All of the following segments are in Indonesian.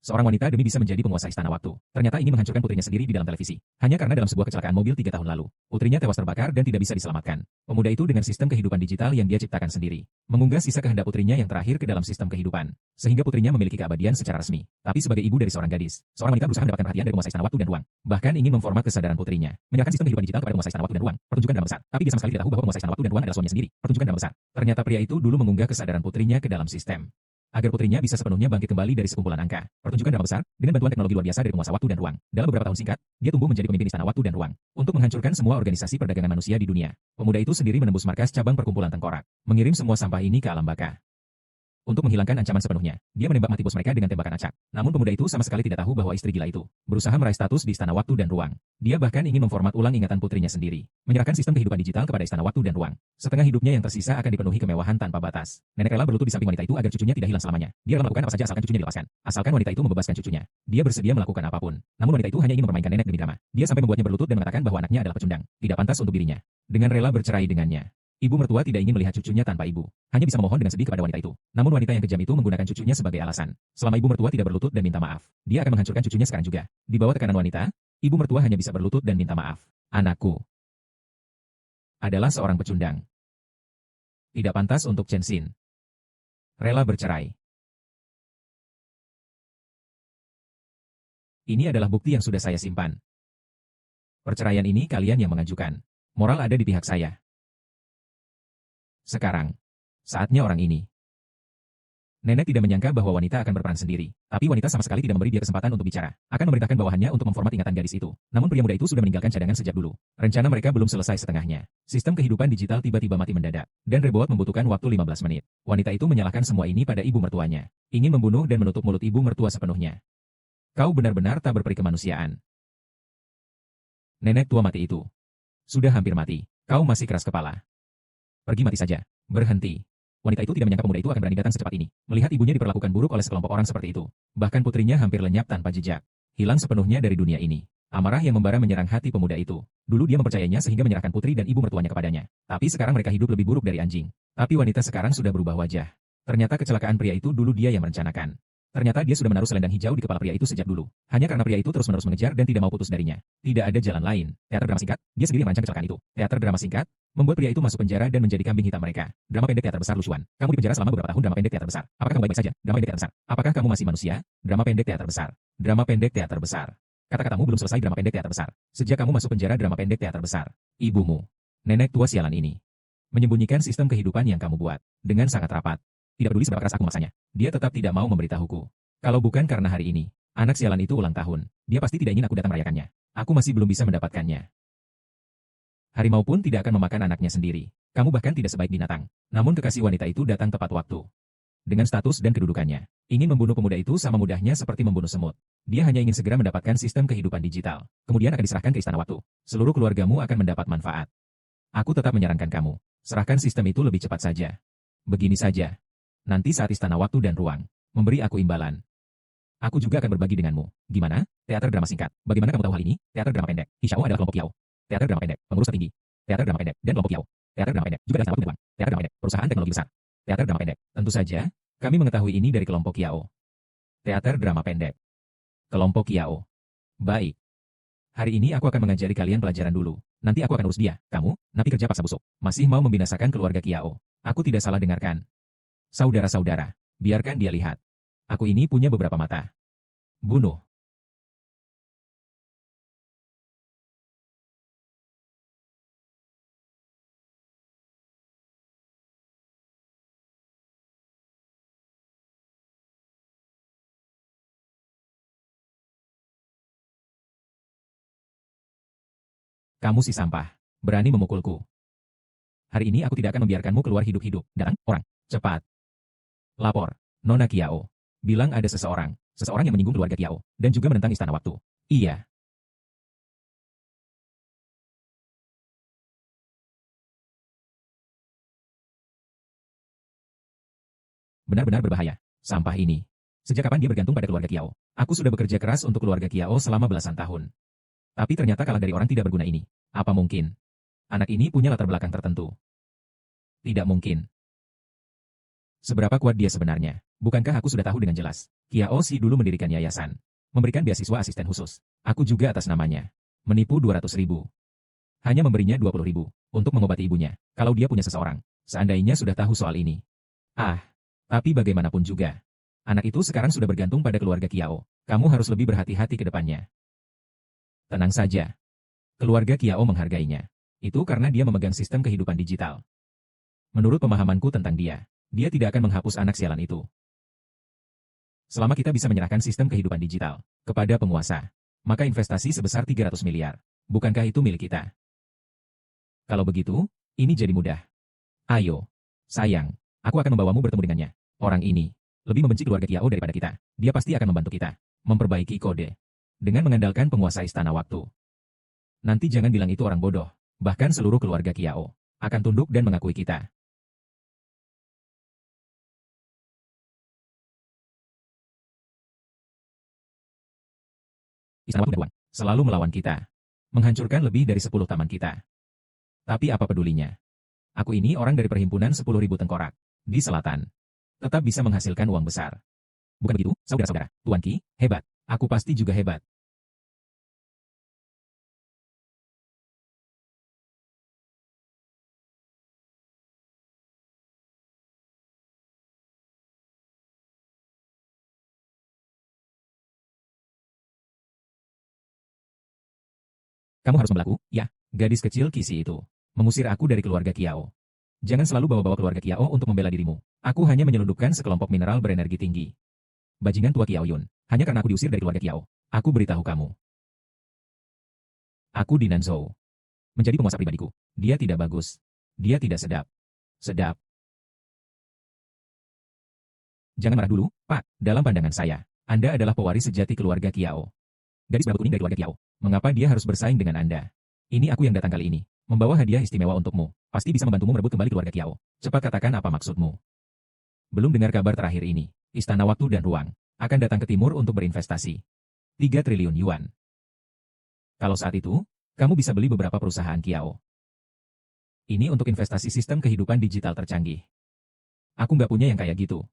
Seorang wanita demi bisa menjadi penguasa istana waktu. Ternyata ingin menghancurkan putrinya sendiri di dalam televisi. Hanya karena dalam sebuah kecelakaan mobil 3 tahun lalu, putrinya tewas terbakar dan tidak bisa diselamatkan. Pemuda itu dengan sistem kehidupan digital yang dia ciptakan sendiri, mengunggah sisa kehendak putrinya yang terakhir ke dalam sistem kehidupan, sehingga putrinya memiliki keabadian secara resmi. Tapi sebagai ibu dari seorang gadis, seorang wanita berusaha mendapatkan perhatian dari penguasa istana waktu dan ruang. Bahkan ingin memformat kesadaran putrinya, menyerahkan sistem kehidupan digital kepada penguasa istana waktu dan ruang. Pertunjukan drama besar. Tapi dia sama sekali tidak tahu bahwa penguasa istana waktu dan ruang adalah suaminya sendiri. Pertunjukan drama besar. Ternyata pria itu dulu mengunggah kesadaran putrinya ke dalam sistem, agar putrinya bisa sepenuhnya bangkit kembali dari sekumpulan angka. Pertunjukan drama besar, dengan bantuan teknologi luar biasa dari penguasa waktu dan ruang. Dalam beberapa tahun singkat, dia tumbuh menjadi pemimpin istana waktu dan ruang, untuk menghancurkan semua organisasi perdagangan manusia di dunia. Pemuda itu sendiri menembus markas cabang perkumpulan tengkorak, mengirim semua sampah ini ke alam baka. Untuk menghilangkan ancaman sepenuhnya, dia menembak mati bos mereka dengan tembakan acak. Namun pemuda itu sama sekali tidak tahu bahwa istri gila itu berusaha meraih status di istana waktu dan ruang. Dia bahkan ingin memformat ulang ingatan putrinya sendiri, menyerahkan sistem kehidupan digital kepada istana waktu dan ruang. Setengah hidupnya yang tersisa akan dipenuhi kemewahan tanpa batas. Nenek rela berlutut di samping wanita itu agar cucunya tidak hilang selamanya. Dia rela melakukan apa saja asalkan cucunya dilepaskan. Asalkan wanita itu membebaskan cucunya, dia bersedia melakukan apapun. Namun wanita itu hanya ingin mempermainkan nenek demi drama. Dia sampai membuatnya berlutut dan mengatakan bahwa anaknya adalah pecundang, tidak pantas untuk dirinya. Dengan rela bercerai dengannya, ibu mertua tidak ingin melihat cucunya tanpa ibu, hanya bisa memohon dengan sedih kepada wanita itu. Namun wanita yang kejam itu menggunakan cucunya sebagai alasan. Selama ibu mertua tidak berlutut dan minta maaf, dia akan menghancurkan cucunya sekarang juga. Di bawah tekanan wanita, ibu mertua hanya bisa berlutut dan minta maaf. Anakku adalah seorang pecundang. Tidak pantas untuk Chen Xin. Rela bercerai. Ini adalah bukti yang sudah saya simpan. Perceraian ini kalian yang mengajukan. Moral ada di pihak saya. Sekarang, saatnya orang ini. Nenek tidak menyangka bahwa wanita akan berperan sendiri, tapi wanita sama sekali tidak memberi dia kesempatan untuk bicara. Akan memerintahkan bawahannya untuk memformat ingatan gadis itu. Namun pria muda itu sudah meninggalkan cadangan sejak dulu. Rencana mereka belum selesai setengahnya. Sistem kehidupan digital tiba-tiba mati mendadak, dan Rebot membutuhkan waktu 15 menit. Wanita itu menyalahkan semua ini pada ibu mertuanya. Ingin membunuh dan menutup mulut ibu mertua sepenuhnya. Kau benar-benar tak berperi kemanusiaan. Nenek tua mati itu sudah hampir mati. Kau masih keras kepala. Pergi mati saja. Berhenti. Wanita itu tidak menyangka pemuda itu akan berani datang secepat ini. Melihat ibunya diperlakukan buruk oleh sekelompok orang seperti itu. Bahkan putrinya hampir lenyap tanpa jejak. Hilang sepenuhnya dari dunia ini. Amarah yang membara menyerang hati pemuda itu. Dulu dia mempercayainya sehingga menyerahkan putri dan ibu mertuanya kepadanya. Tapi sekarang mereka hidup lebih buruk dari anjing. Tapi wanita sekarang sudah berubah wajah. Ternyata kecelakaan pria itu dulu dia yang merencanakan. Ternyata dia sudah menaruh selendang hijau di kepala pria itu sejak dulu. Hanya karena pria itu terus-menerus mengejar dan tidak mau putus darinya. Tidak ada jalan lain. Teater drama singkat, dia sendiri yang merancang kecelakaan itu. Teater drama singkat, membuat pria itu masuk penjara dan menjadi kambing hitam mereka. Drama pendek teater besar lusuan. Kamu di penjara selama beberapa tahun. Drama pendek teater besar. Apakah kamu baik-baik saja? Drama pendek teater besar. Apakah kamu masih manusia? Drama pendek teater besar. Drama pendek teater besar. Kata-katamu belum selesai. Drama pendek teater besar. Sejak kamu masuk penjara. Drama pendek teater besar. Ibumu, nenek tua sialan ini, menyembunyikan sistem kehidupan yang kamu buat dengan sangat rapat. Tidak peduli seberapa keras aku memaksanya, dia tetap tidak mau memberitahuku. Kalau bukan karena hari ini, anak sialan itu ulang tahun, dia pasti tidak ingin aku datang merayakannya. Aku masih belum bisa mendapatkannya. Harimau pun tidak akan memakan anaknya sendiri. Kamu bahkan tidak sebaik binatang. Namun kekasih wanita itu datang tepat waktu. Dengan status dan kedudukannya, ingin membunuh pemuda itu sama mudahnya seperti membunuh semut. Dia hanya ingin segera mendapatkan sistem kehidupan digital. Kemudian akan diserahkan ke istana waktu. Seluruh keluargamu akan mendapat manfaat. Aku tetap menyarankan kamu, serahkan sistem itu lebih cepat saja. Begini saja. Nanti saat istana waktu dan ruang memberi aku imbalan, aku juga akan berbagi denganmu. Gimana? Teater drama singkat. Bagaimana kamu tahu hal ini? Teater drama pendek. Hishao adalah kelompok Kiao. Teater drama pendek. Pengurus tertinggi. Teater drama pendek. Dan kelompok Kiao. Teater drama pendek. Juga adalah istana waktu dan ruang. Teater drama pendek. Perusahaan teknologi besar. Teater drama pendek. Tentu saja, kami mengetahui ini dari kelompok Kiao. Teater drama pendek. Kelompok Kiao. Baik. Hari ini aku akan mengajari kalian pelajaran dulu. Nanti aku akan urus dia. Kamu, napi kerja paksa busuk, masih mau membinasakan keluarga Kiao. Aku tidak salah dengarkan. Saudara-saudara, biarkan dia lihat. Aku ini punya beberapa mata. Bunuh. Kamu si sampah. Berani memukulku. Hari ini aku tidak akan membiarkanmu keluar hidup-hidup. Datang, orang. Cepat. Lapor. Nona Kiao. Bilang ada seseorang yang menyinggung keluarga Kiao, dan juga menentang istana waktu. Iya. Benar-benar berbahaya. Sampah ini. Sejak kapan dia bergantung pada keluarga Kiao? Aku sudah bekerja keras untuk keluarga Kiao selama belasan tahun. Tapi ternyata kalah dari orang tidak berguna ini. Apa mungkin? Anak ini punya latar belakang tertentu. Tidak mungkin. Seberapa kuat dia sebenarnya? Bukankah aku sudah tahu dengan jelas? Kiao Si dulu mendirikan yayasan. Memberikan beasiswa asisten khusus. Aku juga atas namanya. Menipu 200.000. Hanya memberinya 20.000 untuk mengobati ibunya. Kalau dia punya seseorang, seandainya sudah tahu soal ini. Ah, tapi bagaimanapun juga. Anak itu sekarang sudah bergantung pada keluarga Kiao. Kamu harus lebih berhati-hati ke depannya. Tenang saja. Keluarga Kiao menghargainya. Itu karena dia memegang sistem kehidupan digital. Menurut pemahamanku tentang dia, dia tidak akan menghapus anak sialan itu. Selama kita bisa menyerahkan sistem kehidupan digital kepada penguasa, maka investasi sebesar 300 miliar. Bukankah itu milik kita? Kalau begitu, ini jadi mudah. Ayo, sayang, aku akan membawamu bertemu dengannya. Orang ini lebih membenci keluarga Kiao daripada kita. Dia pasti akan membantu kita memperbaiki kode dengan mengandalkan penguasa istana waktu. Nanti jangan bilang itu orang bodoh. Bahkan seluruh keluarga Kiao akan tunduk dan mengakui kita. Istana waktu dan uang selalu melawan kita. Menghancurkan lebih dari 10 taman kita. Tapi apa pedulinya? Aku ini orang dari perhimpunan 10.000 tengkorak di selatan. Tetap bisa menghasilkan uang besar. Bukan begitu, saudara-saudara? Tuan Qi, hebat. Aku pasti juga hebat. Kamu harus membelaku, ya, gadis kecil Kisi itu. Mengusir aku dari keluarga Kiao. Jangan selalu bawa-bawa keluarga Kiao untuk membela dirimu. Aku hanya menyelundupkan sekelompok mineral berenergi tinggi. Bajingan tua Kiao Yun. Hanya karena aku diusir dari keluarga Kiao. Aku beritahu kamu. Aku di Nanzhou. Menjadi penguasa pribadiku. Dia tidak bagus. Dia tidak sedap. Sedap. Jangan marah dulu, Pak. Dalam pandangan saya, Anda adalah pewaris sejati keluarga Kiao. Gadis berambut kuning dari keluarga Kiao. Mengapa dia harus bersaing dengan Anda? Ini aku yang datang kali ini. Membawa hadiah istimewa untukmu. Pasti bisa membantumu merebut kembali keluarga Kiao. Cepat katakan apa maksudmu. Belum dengar kabar terakhir ini. Istana Waktu dan Ruang akan datang ke timur untuk berinvestasi. 3 triliun yuan. Kalau saat itu, kamu bisa beli beberapa perusahaan Kiao. Ini untuk investasi sistem kehidupan digital tercanggih. Aku nggak punya yang kayak gitu.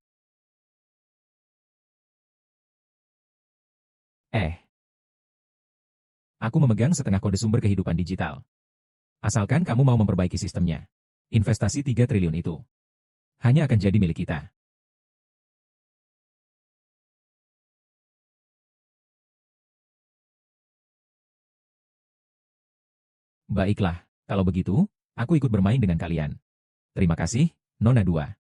Aku memegang setengah kode sumber kehidupan digital. Asalkan kamu mau memperbaiki sistemnya. Investasi 3 triliun itu hanya akan jadi milik kita. Baiklah, kalau begitu, aku ikut bermain dengan kalian. Terima kasih, Nona 2.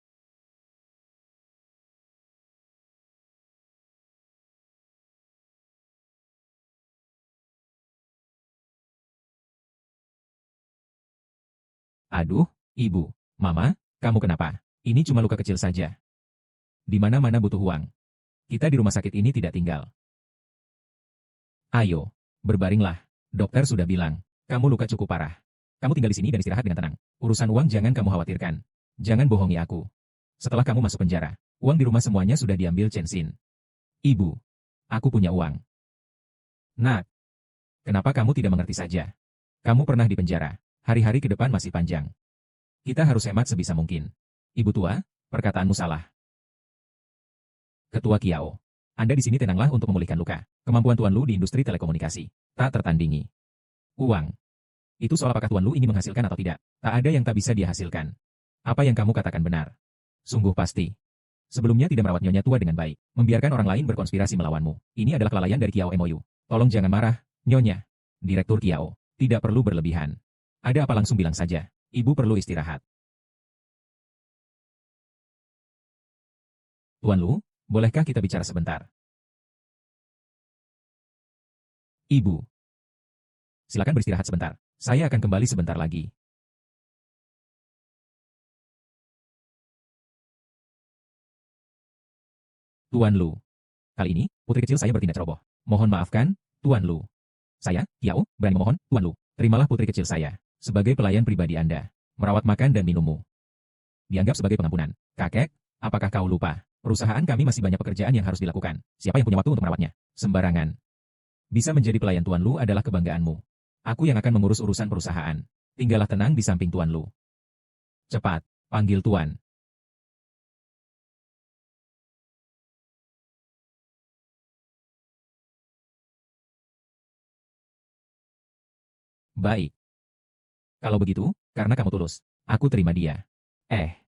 Aduh, Ibu, Mama, kamu kenapa? Ini cuma luka kecil saja. Di mana-mana butuh uang. Kita di rumah sakit ini tidak tinggal. Ayo, berbaringlah. Dokter sudah bilang, kamu luka cukup parah. Kamu tinggal di sini dan istirahat dengan tenang. Urusan uang jangan kamu khawatirkan. Jangan bohongi aku. Setelah kamu masuk penjara, uang di rumah semuanya sudah diambil Chen Xin. Ibu, aku punya uang. Nak, kenapa kamu tidak mengerti saja? Kamu pernah di penjara. Hari-hari ke depan masih panjang. Kita harus hemat sebisa mungkin. Ibu tua, perkataanmu salah. Ketua Kiao, Anda di sini tenanglah untuk memulihkan luka. Kemampuan Tuan Lu di industri telekomunikasi tak tertandingi. Uang. Itu soal apakah Tuan Lu ingin menghasilkan atau tidak. Tak ada yang tak bisa dia hasilkan. Apa yang kamu katakan benar. Sungguh pasti. Sebelumnya tidak merawat nyonya tua dengan baik. Membiarkan orang lain berkonspirasi melawanmu. Ini adalah kelalaian dari Kiao MOU. Tolong jangan marah, nyonya. Direktur Kiao, tidak perlu berlebihan. Ada apa langsung bilang saja. Ibu perlu istirahat. Tuan Lu, bolehkah kita bicara sebentar? Ibu. Silakan beristirahat sebentar. Saya akan kembali sebentar lagi. Tuan Lu. Kali ini, putri kecil saya bertindak ceroboh. Mohon maafkan, Tuan Lu. Saya, Kiao, berani memohon, Tuan Lu. Terimalah putri kecil saya sebagai pelayan pribadi Anda. Merawat makan dan minummu. Dianggap sebagai pengampunan. Kakek, apakah kau lupa? Perusahaan kami masih banyak pekerjaan yang harus dilakukan. Siapa yang punya waktu untuk merawatnya? Sembarangan. Bisa menjadi pelayan Tuan Lu adalah kebanggaanmu. Aku yang akan mengurus urusan perusahaan. Tinggallah tenang di samping Tuan Lu. Cepat, panggil Tuan. Baik. Kalau begitu, karena kamu tulus, aku terima dia.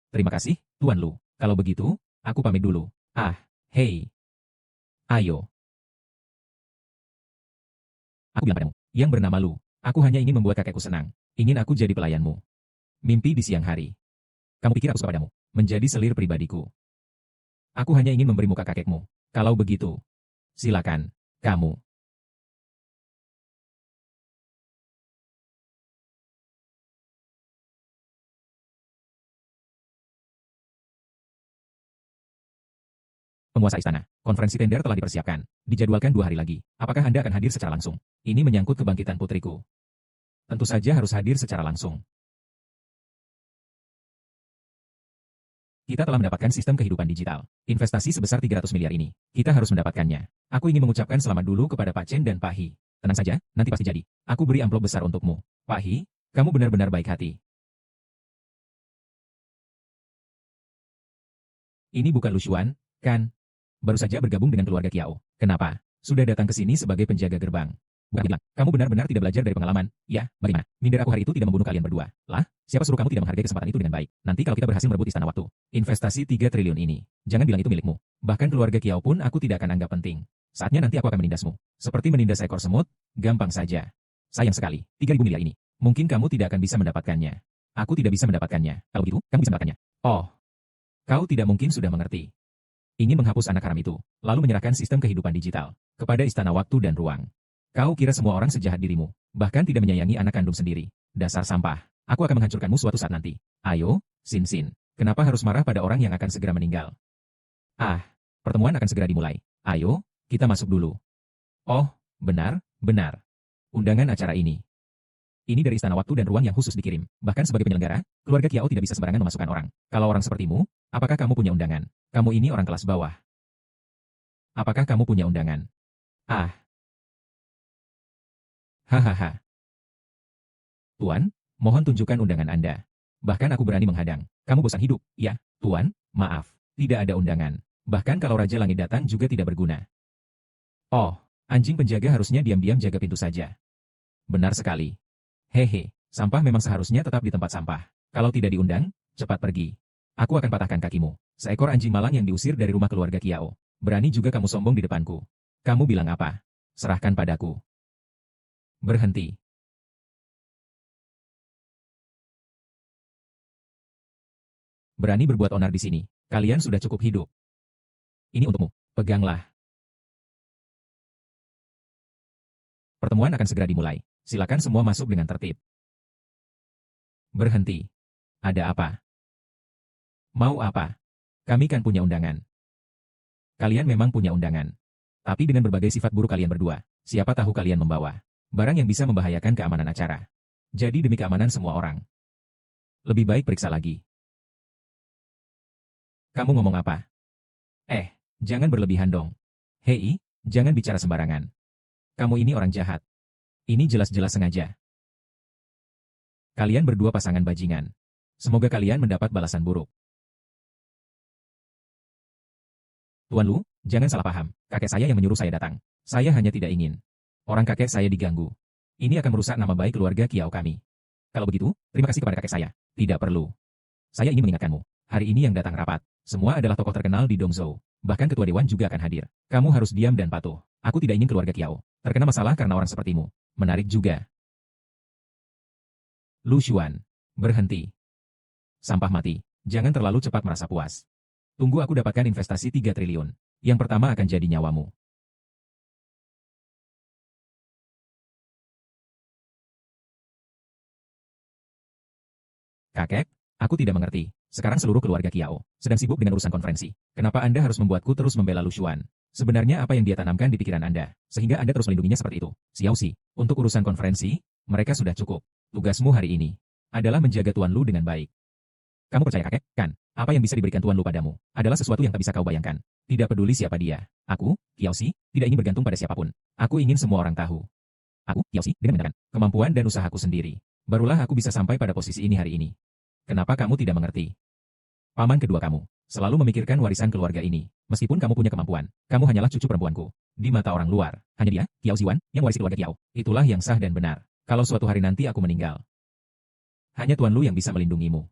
Terima kasih, Tuan Lu. Kalau begitu, aku pamit dulu. Hei. Ayo. Aku bilang padamu, yang bernama Lu. Aku hanya ingin membuat kakekku senang. Ingin aku jadi pelayanmu. Mimpi di siang hari. Kamu pikir aku suka padamu? Menjadi selir pribadiku. Aku hanya ingin memberi muka kakekmu. Kalau begitu, silakan, kamu. Penguasa istana, konferensi tender telah dipersiapkan. Dijadwalkan 2 hari lagi. Apakah Anda akan hadir secara langsung? Ini menyangkut kebangkitan putriku. Tentu saja harus hadir secara langsung. Kita telah mendapatkan sistem kehidupan digital. Investasi sebesar 300 miliar ini. Kita harus mendapatkannya. Aku ingin mengucapkan selamat dulu kepada Pak Chen dan Pak Hi. Tenang saja, nanti pasti jadi. Aku beri amplop besar untukmu. Pak Hi, kamu benar-benar baik hati. Ini bukan Lu Xuan, kan? Baru saja bergabung dengan keluarga Kiao. Kenapa? Sudah datang ke sini sebagai penjaga gerbang. Bukan bilang, kamu benar-benar tidak belajar dari pengalaman. Ya, bagaimana? Minder aku hari itu tidak membunuh kalian berdua. Lah, siapa suruh kamu tidak menghargai kesempatan itu dengan baik? Nanti kalau kita berhasil merebut istana waktu. Investasi 3 triliun ini. Jangan bilang itu milikmu. Bahkan keluarga Kiao pun aku tidak akan anggap penting. Saatnya nanti aku akan menindasmu. Seperti menindas ekor semut, gampang saja. Sayang sekali, 3.000 miliar ini. Mungkin kamu tidak akan bisa mendapatkannya. Aku tidak bisa mendapatkannya. Kalau begitu, kamu bisa mendapatkannya. Oh, kau tidak mungkin sudah mengerti. Ingin menghapus anak haram itu, lalu menyerahkan sistem kehidupan digital kepada istana waktu dan ruang. Kau kira semua orang sejahat dirimu, bahkan tidak menyayangi anak kandung sendiri. Dasar sampah. Aku akan menghancurkanmu suatu saat nanti. Ayo, Sin Sin. Kenapa harus marah pada orang yang akan segera meninggal? Pertemuan akan segera dimulai. Ayo, kita masuk dulu. Oh, benar, benar. Undangan acara ini. Ini dari istana waktu dan ruang yang khusus dikirim. Bahkan sebagai penyelenggara, keluarga Kiao tidak bisa sembarangan memasukkan orang. Kalau orang sepertimu, apakah kamu punya undangan? Kamu ini orang kelas bawah. Apakah kamu punya undangan? Hahaha. Tuan, mohon tunjukkan undangan Anda. Bahkan aku berani menghadang. Kamu bosan hidup, ya? Tuan, maaf. Tidak ada undangan. Bahkan kalau Raja Langit datang juga tidak berguna. Oh, anjing penjaga harusnya diam-diam jaga pintu saja. Benar sekali. Hehe, sampah memang seharusnya tetap di tempat sampah. Kalau tidak diundang, cepat pergi. Aku akan patahkan kakimu. Seekor anjing malang yang diusir dari rumah keluarga Kiao. Berani juga kamu sombong di depanku. Kamu bilang apa? Serahkan padaku. Berhenti. Berani berbuat onar di sini. Kalian sudah cukup hidup. Ini untukmu. Peganglah. Pertemuan akan segera dimulai. Silakan semua masuk dengan tertib. Berhenti. Ada apa? Mau apa? Kami kan punya undangan. Kalian memang punya undangan. Tapi dengan berbagai sifat buruk kalian berdua, siapa tahu kalian membawa barang yang bisa membahayakan keamanan acara. Jadi demi keamanan semua orang, lebih baik periksa lagi. Kamu ngomong apa? Jangan berlebihan dong. Hei, jangan bicara sembarangan. Kamu ini orang jahat. Ini jelas-jelas sengaja. Kalian berdua pasangan bajingan. Semoga kalian mendapat balasan buruk. Tuan Lu, jangan salah paham. Kakek saya yang menyuruh saya datang. Saya hanya tidak ingin orang kakek saya diganggu. Ini akan merusak nama baik keluarga Kiao kami. Kalau begitu, terima kasih kepada kakek saya. Tidak perlu. Saya ingin mengingatkanmu. Hari ini yang datang rapat, semua adalah tokoh terkenal di Dongzhou. Bahkan ketua dewan juga akan hadir. Kamu harus diam dan patuh. Aku tidak ingin keluarga Kiao terkena masalah karena orang sepertimu. Menarik juga. Lu Xuan, berhenti. Sampah mati. Jangan terlalu cepat merasa puas. Tunggu aku dapatkan investasi 3 triliun. Yang pertama akan jadi nyawamu. Kakek, aku tidak mengerti. Sekarang seluruh keluarga Kiao sedang sibuk dengan urusan konferensi. Kenapa Anda harus membuatku terus membela Lu Xuan? Sebenarnya apa yang dia tanamkan di pikiran Anda, sehingga Anda terus melindunginya seperti itu? Xiao Xi, untuk urusan konferensi, mereka sudah cukup. Tugasmu hari ini adalah menjaga Tuan Lu dengan baik. Kamu percaya kakek, kan? Apa yang bisa diberikan Tuan Lu padamu adalah sesuatu yang tak bisa kau bayangkan. Tidak peduli siapa dia. Aku, Xiao Xi, tidak ingin bergantung pada siapapun. Aku ingin semua orang tahu. Aku, Xiao Xi, dengan menggunakan kemampuan dan usahaku sendiri, barulah aku bisa sampai pada posisi ini hari ini. Kenapa kamu tidak mengerti? Paman kedua kamu selalu memikirkan warisan keluarga ini. Meskipun kamu punya kemampuan, kamu hanyalah cucu perempuanku. Di mata orang luar, hanya dia, Kiao Ziwan, yang warisi keluarga Kiao. Itulah yang sah dan benar. Kalau suatu hari nanti aku meninggal, hanya Tuan Lu yang bisa melindungimu.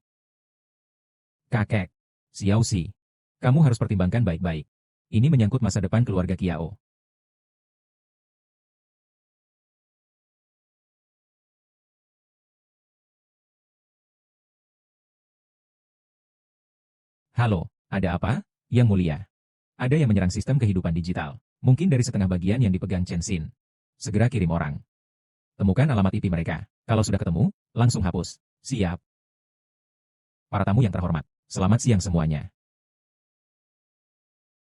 Kakek, Xiao Xi, kamu harus pertimbangkan baik-baik. Ini menyangkut masa depan keluarga Kiao. Halo, ada apa? Yang mulia. Ada yang menyerang sistem kehidupan digital. Mungkin dari setengah bagian yang dipegang Chen Xin. Segera kirim orang. Temukan alamat IP mereka. Kalau sudah ketemu, langsung hapus. Siap. Para tamu yang terhormat, selamat siang semuanya.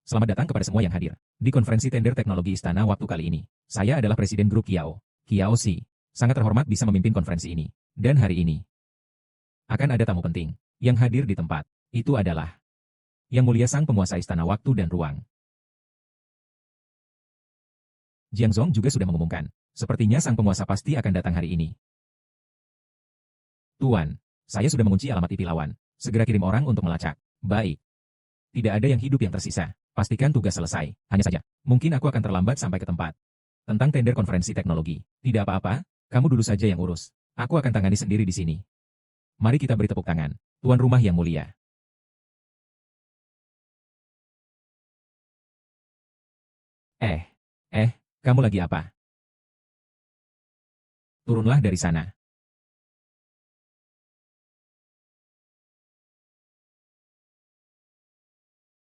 Selamat datang kepada semua yang hadir di konferensi tender teknologi istana waktu kali ini. Saya adalah Presiden Grup Kiao, Kiao Xi. Sangat terhormat bisa memimpin konferensi ini. Dan hari ini, akan ada tamu penting yang hadir di tempat. Itu adalah Yang Mulia Sang Penguasa Istana Waktu dan Ruang. Jiang Zong juga sudah mengumumkan. Sepertinya sang penguasa pasti akan datang hari ini. Tuan, saya sudah mengunci alamat IP lawan. Segera kirim orang untuk melacak. Baik. Tidak ada yang hidup yang tersisa. Pastikan tugas selesai. Hanya saja, mungkin aku akan terlambat sampai ke tempat. Tentang tender konferensi teknologi. Tidak apa-apa, kamu dulu saja yang urus. Aku akan tangani sendiri di sini. Mari kita beri tepuk tangan. Tuan rumah yang mulia. Kamu lagi apa? Turunlah dari sana.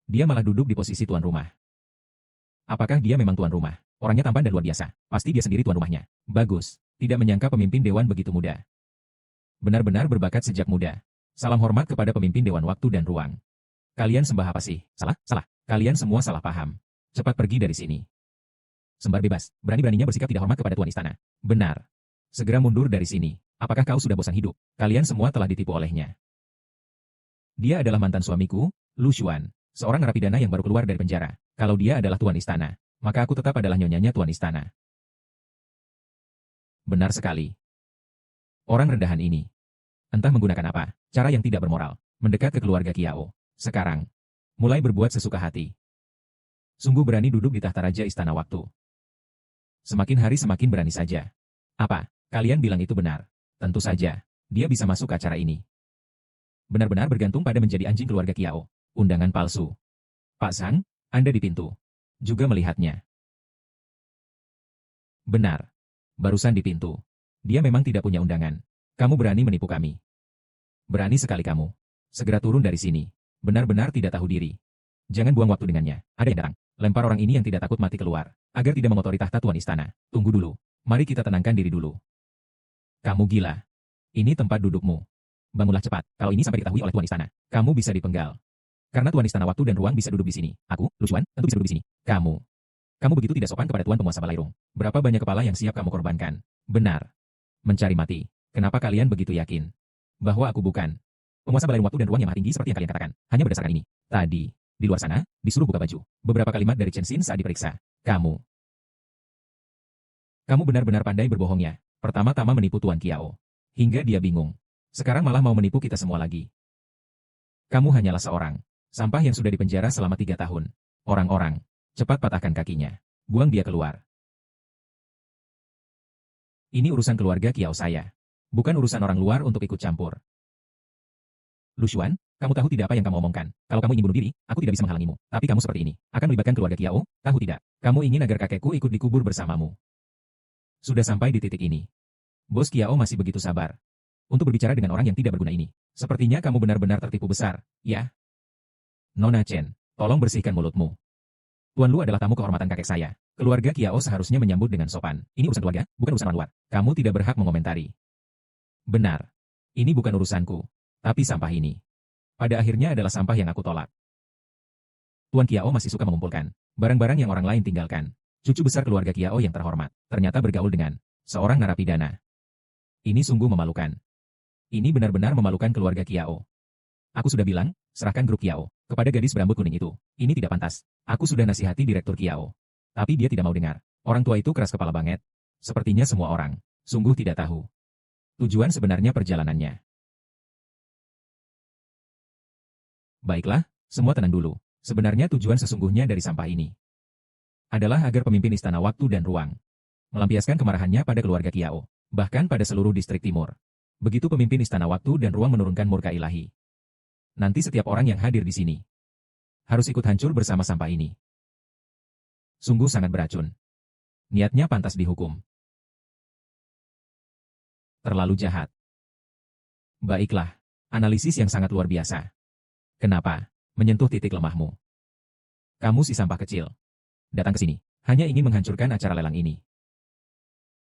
Dia malah duduk di posisi tuan rumah. Apakah dia memang tuan rumah? Orangnya tampan dan luar biasa. Pasti dia sendiri tuan rumahnya. Bagus. Tidak menyangka pemimpin dewan begitu muda. Benar-benar berbakat sejak muda. Salam hormat kepada pemimpin dewan waktu dan ruang. Kalian sembah apa sih? Salah? Salah. Kalian semua salah paham. Cepat pergi dari sini. Sembar bebas, berani-beraninya bersikap tidak hormat kepada tuan istana. Benar. Segera mundur dari sini. Apakah kau sudah bosan hidup? Kalian semua telah ditipu olehnya. Dia adalah mantan suamiku, Lu Xuan, seorang narapidana yang baru keluar dari penjara. Kalau dia adalah tuan istana, maka aku tetap adalah nyonyanya tuan istana. Benar sekali. Orang rendahan ini, entah menggunakan apa, cara yang tidak bermoral, mendekat ke keluarga Kiao. Sekarang, mulai berbuat sesuka hati. Sungguh berani duduk di tahta raja istana waktu. Semakin hari semakin berani saja. Apa? Kalian bilang itu benar? Tentu saja, dia bisa masuk ke acara ini. Benar-benar bergantung pada menjadi anjing keluarga Kiao. Undangan palsu. Pak Sang, Anda di pintu. Juga melihatnya. Benar. Barusan di pintu. Dia memang tidak punya undangan. Kamu berani menipu kami. Berani sekali kamu. Segera turun dari sini. Benar-benar tidak tahu diri. Jangan buang waktu dengannya. Ada yang datang. Lempar orang ini yang tidak takut mati keluar. Agar tidak mengotori tahta tuan istana. Tunggu dulu. Mari kita tenangkan diri dulu. Kamu gila. Ini tempat dudukmu. Bangunlah cepat. Kalau ini sampai diketahui oleh tuan istana, kamu bisa dipenggal. Karena tuan istana waktu dan ruang bisa duduk di sini. Aku, Lu Xuan, tentu bisa duduk di sini. Kamu begitu tidak sopan kepada tuan penguasa Balairung. Berapa banyak kepala yang siap kamu korbankan? Benar. Mencari mati. Kenapa kalian begitu yakin bahwa aku bukan penguasa Balairung waktu dan ruang yang maha tinggi seperti yang kalian katakan? Hanya berdasarkan ini. Tadi, di luar sana, disuruh buka baju. Beberapa kalimat dari Chen Xin saat diperiksa. Kamu benar-benar pandai berbohongnya. Pertama-tama menipu Tuan Kiao. Hingga dia bingung. Sekarang malah mau menipu kita semua lagi. Kamu hanyalah seorang sampah yang sudah dipenjara selama 3 tahun. Orang-orang, cepat patahkan kakinya. Buang dia keluar. Ini urusan keluarga Kiao saya. Bukan urusan orang luar untuk ikut campur. Lu Xuan, kamu tahu tidak apa yang kamu omongkan? Kalau kamu ingin bunuh diri, aku tidak bisa menghalangimu. Tapi kamu seperti ini. Akan melibatkan keluarga Kiao, tahu tidak? Kamu ingin agar kakekku ikut dikubur bersamamu. Sudah sampai di titik ini. Bos Kiao masih begitu sabar untuk berbicara dengan orang yang tidak berguna ini. Sepertinya kamu benar-benar tertipu besar, ya? Nona Chen, tolong bersihkan mulutmu. Tuan Lu adalah tamu kehormatan kakek saya. Keluarga Kiao seharusnya menyambut dengan sopan. Ini urusan keluarga, bukan urusan orang luar. Kamu tidak berhak mengomentari. Benar. Ini bukan urusanku. Tapi sampah ini, pada akhirnya adalah sampah yang aku tolak. Tuan Kiao masih suka mengumpulkan barang-barang yang orang lain tinggalkan. Cucu besar keluarga Kiao yang terhormat, ternyata bergaul dengan seorang narapidana. Ini sungguh memalukan. Ini benar-benar memalukan keluarga Kiao. Aku sudah bilang, serahkan grup Kiao kepada gadis berambut kuning itu. Ini tidak pantas. Aku sudah nasihati Direktur Kiao. Tapi dia tidak mau dengar. Orang tua itu keras kepala banget. Sepertinya semua orang sungguh tidak tahu tujuan sebenarnya perjalanannya. Baiklah, semua tenang dulu. Sebenarnya tujuan sesungguhnya dari sampah ini adalah agar pemimpin istana waktu dan ruang melampiaskan kemarahannya pada keluarga Kiao. bahkan pada seluruh distrik timur. Begitu pemimpin Istana Waktu dan Ruang menurunkan murka ilahi. Nanti setiap orang yang hadir di sini harus ikut hancur bersama sampah ini. Sungguh sangat beracun. Niatnya pantas dihukum. Terlalu jahat. Baiklah, analisis yang sangat luar biasa. Kenapa? Menyentuh titik lemahmu. Kamu si sampah kecil. Datang ke sini, hanya ingin menghancurkan acara lelang ini.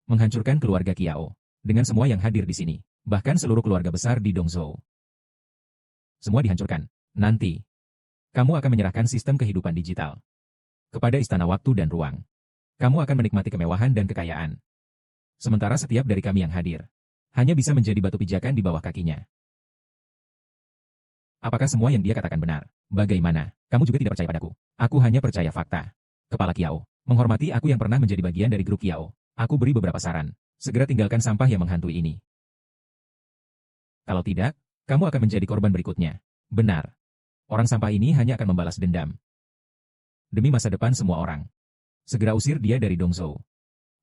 Menghancurkan keluarga Kiao. Dengan semua yang hadir di sini, bahkan seluruh keluarga besar di Dongzhou. Semua dihancurkan. Nanti, kamu akan menyerahkan sistem kehidupan digital kepada Istana Waktu dan Ruang. Kamu akan menikmati kemewahan dan kekayaan. Sementara setiap dari kami yang hadir hanya bisa menjadi batu pijakan di bawah kakinya. Apakah semua yang dia katakan benar? Bagaimana? Kamu juga tidak percaya padaku. Aku hanya percaya fakta. Kepala Kiao, menghormati aku yang pernah menjadi bagian dari grup Kiao. Aku beri beberapa saran. Segera tinggalkan sampah yang menghantui ini. Kalau tidak, kamu akan menjadi korban berikutnya. Benar. Orang sampah ini hanya akan membalas dendam. Demi masa depan semua orang. Segera usir dia dari Dongzhou.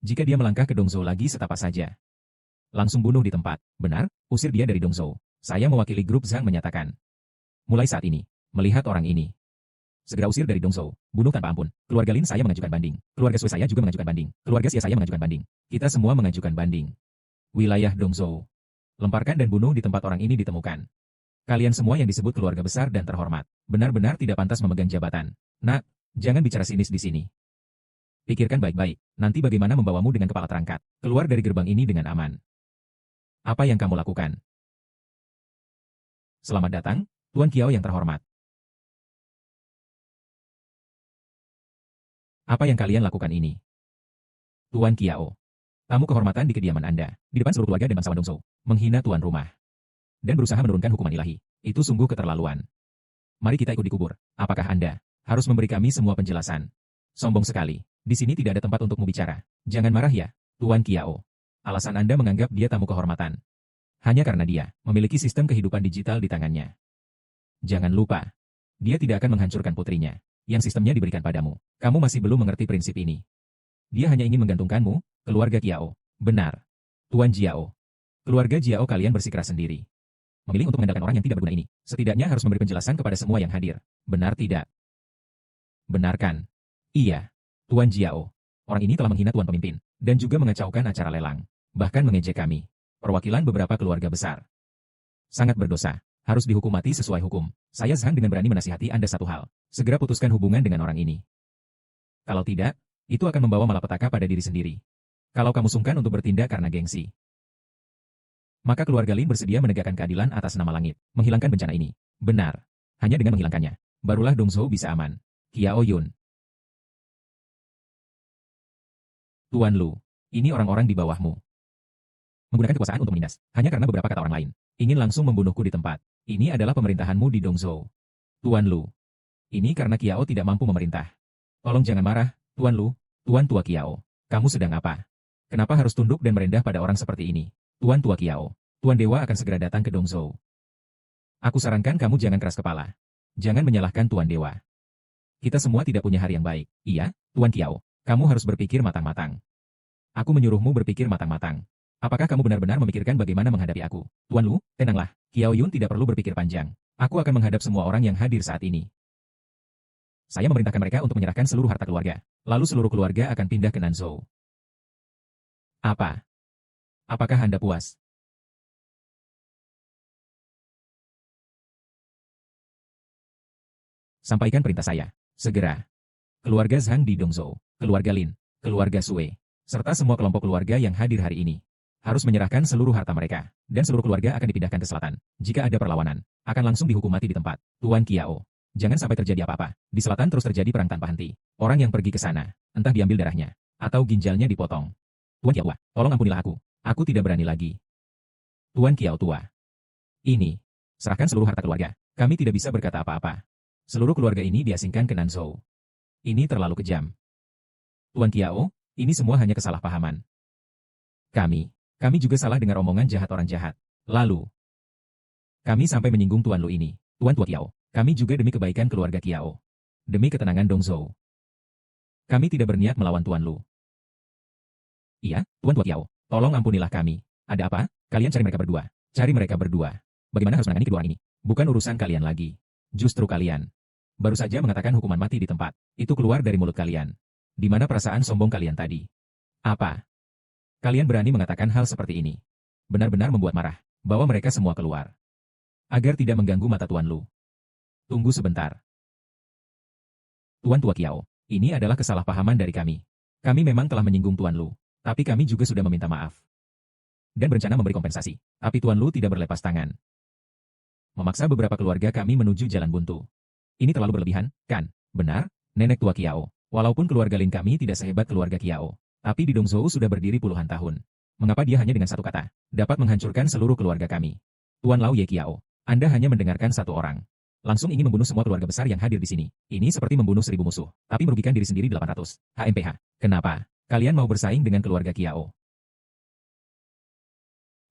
Jika dia melangkah ke Dongzhou lagi setapak saja, langsung bunuh di tempat. Benar, usir dia dari Dongzhou. Saya mewakili grup Zhang menyatakan. Mulai saat ini, melihat orang ini. Segera usir dari Dongzhou. Bunuh tanpa ampun. Keluarga Lin saya mengajukan banding. Keluarga Sui saya juga mengajukan banding. Keluarga Xia saya mengajukan banding. Kita semua mengajukan banding. Wilayah Dongzhou. Lemparkan dan bunuh di tempat orang ini ditemukan. Kalian semua yang disebut keluarga besar dan terhormat, benar-benar tidak pantas memegang jabatan. Nak, jangan bicara sinis di sini. Pikirkan baik-baik, nanti bagaimana membawamu dengan kepala terangkat, keluar dari gerbang ini dengan aman. Apa yang kamu lakukan? Selamat datang, Tuan Kiao yang terhormat. Apa yang kalian lakukan ini? Tuan Kiao. Tamu kehormatan di kediaman Anda, di depan seluruh keluarga dan bangsawan Dongzhou, menghina tuan rumah. Dan berusaha menurunkan hukuman ilahi. Itu sungguh keterlaluan. Mari kita ikut dikubur. Apakah Anda harus memberi kami semua penjelasan? Sombong sekali. Di sini tidak ada tempat untukmu bicara. Jangan marah ya, Tuan Kiao. Alasan Anda menganggap dia tamu kehormatan hanya karena dia memiliki sistem kehidupan digital di tangannya. Jangan lupa, dia tidak akan menghancurkan putrinya, yang sistemnya diberikan padamu. Kamu masih belum mengerti prinsip ini. Dia hanya ingin menggantungkanmu, keluarga Kiao. Benar. Tuan Jiao. Keluarga Jiao kalian bersikeras sendiri. Memilih untuk mengandalkan orang yang tidak berguna ini, setidaknya harus memberi penjelasan kepada semua yang hadir. Benar tidak? Benar kan? Iya. Tuan Jiao. Orang ini telah menghina tuan pemimpin, dan juga mengacaukan acara lelang. Bahkan mengejek kami. Perwakilan beberapa keluarga besar. Sangat berdosa. Harus dihukum mati sesuai hukum. Saya Zhang dengan berani menasihati Anda satu hal. Segera putuskan hubungan dengan orang ini. Kalau tidak, itu akan membawa malapetaka pada diri sendiri. Kalau kamu sungkan untuk bertindak karena gengsi, maka keluarga Lin bersedia menegakkan keadilan atas nama langit, menghilangkan bencana ini. Benar. Hanya dengan menghilangkannya, barulah Dongzhou bisa aman. Kiao Yun. Tuan Lu, ini orang-orang di bawahmu. Menggunakan kekuasaan untuk menindas, hanya karena beberapa kata orang lain. Ingin langsung membunuhku di tempat. Ini adalah pemerintahanmu di Dongzhou. Tuan Lu. Ini karena Kiao tidak mampu memerintah. Tolong jangan marah, Tuan Lu, Tuan Tua Kiao. Kamu sedang apa? Kenapa harus tunduk dan merendah pada orang seperti ini? Tuan Tua Kiao. Tuan Dewa akan segera datang ke Dongzhou. Aku sarankan kamu jangan keras kepala. Jangan menyalahkan Tuan Dewa. Kita semua tidak punya hari yang baik. Iya, Tuan Kiao. Kamu harus berpikir matang-matang. Aku menyuruhmu berpikir matang-matang. Apakah kamu benar-benar memikirkan bagaimana menghadapi aku? Tuan Lu, tenanglah. Kiao Yun tidak perlu berpikir panjang. Aku akan menghadap semua orang yang hadir saat ini. Saya memerintahkan mereka untuk menyerahkan seluruh harta keluarga. Lalu seluruh keluarga akan pindah ke Nanzhou. Apa? Apakah Anda puas? Sampaikan perintah saya. Segera. Keluarga Zhang di Dongzhou, keluarga Lin, keluarga Sui, serta semua kelompok keluarga yang hadir hari ini harus menyerahkan seluruh harta mereka, dan seluruh keluarga akan dipindahkan ke selatan. Jika ada perlawanan, akan langsung dihukum mati di tempat. Tuan Kiao, jangan sampai terjadi apa-apa. Di selatan terus terjadi perang tanpa henti. Orang yang pergi ke sana, entah diambil darahnya, atau ginjalnya dipotong. Tuan Kiao Tua, tolong ampunilah aku. Aku tidak berani lagi. Tuan Kiao Tua. Ini, serahkan seluruh harta keluarga. Kami tidak bisa berkata apa-apa. Seluruh keluarga ini diasingkan ke Nanzhou. Ini terlalu kejam. Tuan Kiao, ini semua hanya kesalahpahaman. Kami juga salah dengar omongan jahat orang jahat. Lalu, kami sampai menyinggung Tuan Lu ini. Tuan Tua Kiao, kami juga demi kebaikan keluarga Kiao. Demi ketenangan Dongzhou. Kami tidak berniat melawan Tuan Lu. Iya, Tuan Tua Kiao, Tolong ampunilah kami. Ada apa? Kalian cari mereka berdua. Cari mereka berdua. Bagaimana harus menangani kedua orang ini? Bukan urusan kalian lagi. Justru kalian. Baru saja mengatakan hukuman mati di tempat. Itu keluar dari mulut kalian. Di mana perasaan sombong kalian tadi? Apa? Kalian berani mengatakan hal seperti ini? Benar-benar membuat marah. Bawa mereka semua keluar. Agar tidak mengganggu mata Tuan Lu. Tunggu sebentar. Tuan Tua Kiao, ini adalah kesalahpahaman dari kami. Kami memang telah menyinggung Tuan Lu. Tapi kami juga sudah meminta maaf. Dan berencana memberi kompensasi. Tapi Tuan Lu tidak berlepas tangan. Memaksa beberapa keluarga kami menuju jalan buntu. Ini terlalu berlebihan, kan? Benar, Nenek Tua Kiao. Walaupun keluarga Lin kami tidak sehebat keluarga Kiao. Tapi di Dongzhou sudah berdiri puluhan tahun. Mengapa dia hanya dengan satu kata dapat menghancurkan seluruh keluarga kami? Tuan Lau Ye Kiao, Anda hanya mendengarkan satu orang. Langsung ingin membunuh semua keluarga besar yang hadir di sini. Ini seperti membunuh 1000 musuh, tapi merugikan diri sendiri 800. HMPH. Kenapa? Kalian mau bersaing dengan keluarga Kiao?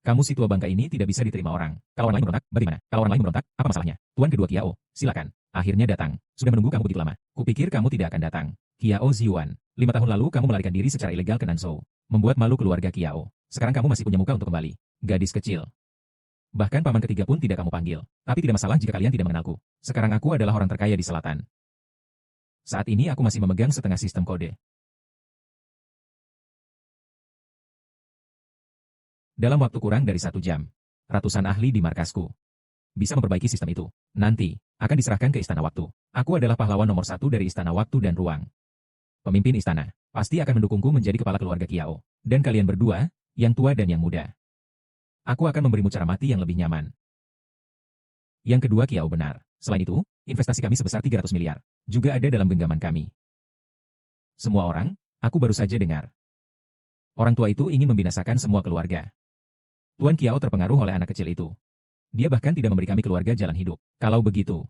Kamu si tua bangka ini tidak bisa diterima orang. Kalau orang lain memberontak, bagaimana? Kalau orang lain memberontak, apa masalahnya? Tuan kedua Kiao, silakan. Akhirnya datang. Sudah menunggu kamu begitu lama. Kupikir kamu tidak akan datang. Kiao Ziyuan. 5 tahun lalu kamu melarikan diri secara ilegal ke Nanzhou. Membuat malu keluarga Kiao. Sekarang kamu masih punya muka untuk kembali. Gadis kecil. Bahkan paman ketiga pun tidak kamu panggil. Tapi tidak masalah jika kalian tidak mengenalku. Sekarang aku adalah orang terkaya di selatan. Saat ini aku masih memegang setengah sistem kode. Dalam waktu kurang dari 1 jam, ratusan ahli di markasku bisa memperbaiki sistem itu. Nanti, akan diserahkan ke Istana Waktu. Aku adalah pahlawan nomor 1 dari Istana Waktu dan Ruang. Pemimpin istana, pasti akan mendukungku menjadi kepala keluarga Kiao. Dan kalian berdua, yang tua dan yang muda. Aku akan memberimu cara mati yang lebih nyaman. Yang kedua Kiao benar. Selain itu, investasi kami sebesar 300 miliar. Juga ada dalam genggaman kami. Semua orang, aku baru saja dengar. Orang tua itu ingin membinasakan semua keluarga. Tuan Kiao terpengaruh oleh anak kecil itu. Dia bahkan tidak memberi kami keluarga jalan hidup. Kalau begitu,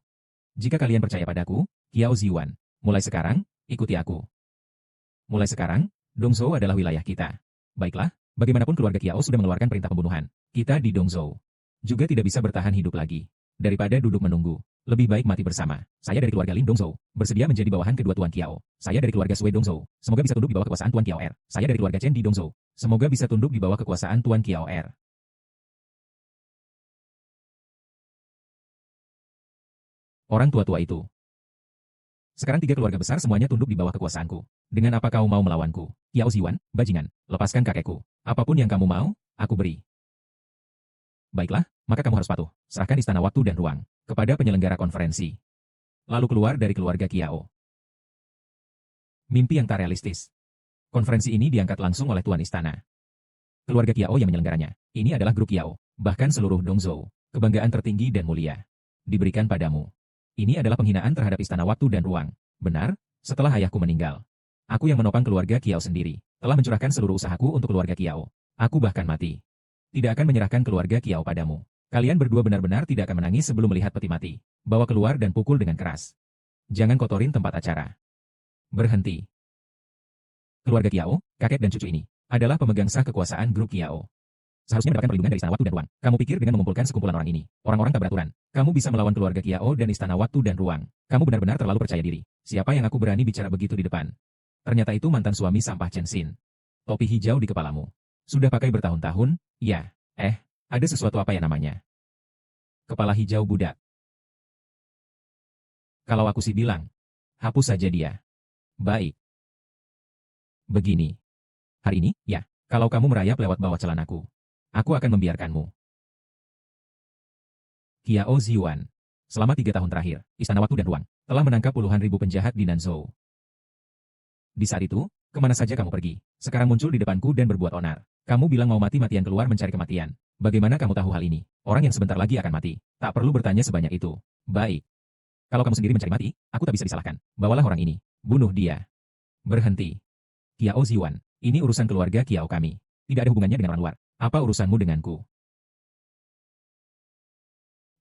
jika kalian percaya padaku, Kiao Ziyuan, mulai sekarang, ikuti aku. Mulai sekarang, Dongzhou adalah wilayah kita. Baiklah, bagaimanapun keluarga Kiao sudah mengeluarkan perintah pembunuhan. Kita di Dongzhou juga tidak bisa bertahan hidup lagi. Daripada duduk menunggu, lebih baik mati bersama. Saya dari keluarga Lin Dongzhou, bersedia menjadi bawahan kedua Tuan Kiao. Saya dari keluarga Sui Dongzhou, semoga bisa tunduk di bawah kekuasaan Tuan Kiao R. Saya dari keluarga Chen di Dongzhou, semoga bisa tunduk di bawah kekuasaan Tuan Kiao R. Orang tua-tua itu. Sekarang 3 keluarga besar semuanya tunduk di bawah kekuasaanku. Dengan apa kau mau melawanku? Kiao Ziyuan, bajingan, lepaskan kakekku. Apapun yang kamu mau, aku beri. Baiklah, maka kamu harus patuh. Serahkan Istana Waktu dan Ruang kepada penyelenggara konferensi. Lalu keluar dari keluarga Kiao. Mimpi yang tak realistis. Konferensi ini diangkat langsung oleh Tuan Istana. Keluarga Kiao yang menyelenggaranya. Ini adalah grup Kiao, bahkan seluruh Dongzhou. Kebanggaan tertinggi dan mulia diberikan padamu. Ini adalah penghinaan terhadap Istana Waktu dan Ruang. Benar, setelah ayahku meninggal. Aku yang menopang keluarga Kiao sendiri, telah mencurahkan seluruh usahaku untuk keluarga Kiao. Aku bahkan mati. Tidak akan menyerahkan keluarga Kiao padamu. Kalian berdua benar-benar tidak akan menangis sebelum melihat peti mati. Bawa keluar dan pukul dengan keras. Jangan kotorin tempat acara. Berhenti. Keluarga Kiao, kakek dan cucu ini, adalah pemegang sah kekuasaan grup Kiao. Seharusnya mendapatkan perlindungan dari Istana Waktu dan Ruang. Kamu pikir dengan mengumpulkan sekumpulan orang ini, orang-orang tak beraturan, kamu bisa melawan keluarga Kiao dan Istana Waktu dan Ruang? Kamu benar-benar terlalu percaya diri. Siapa yang aku berani bicara begitu di depan? Ternyata itu mantan suami sampah Chen Xin. Topi hijau di kepalamu. Sudah pakai bertahun-tahun, ya. Ada sesuatu apa ya namanya? Kepala hijau budak. Kalau aku sih bilang, hapus saja dia. Baik. Begini. Hari ini, ya, kalau kamu merayap lewat bawah celanaku, aku akan membiarkanmu. Kiao Ziyuan. Selama 3 tahun terakhir, Istana Waktu dan Ruang telah menangkap puluhan ribu penjahat di Nanzhou. Di saat itu, kemana saja kamu pergi? Sekarang muncul di depanku dan berbuat onar. Kamu bilang mau mati-matian keluar mencari kematian. Bagaimana kamu tahu hal ini? Orang yang sebentar lagi akan mati. Tak perlu bertanya sebanyak itu. Baik. Kalau kamu sendiri mencari mati, aku tak bisa disalahkan. Bawalah orang ini. Bunuh dia. Berhenti. Kiao Ziyuan, ini urusan keluarga Kiao kami. Tidak ada hubungannya dengan orang luar. Apa urusanmu denganku?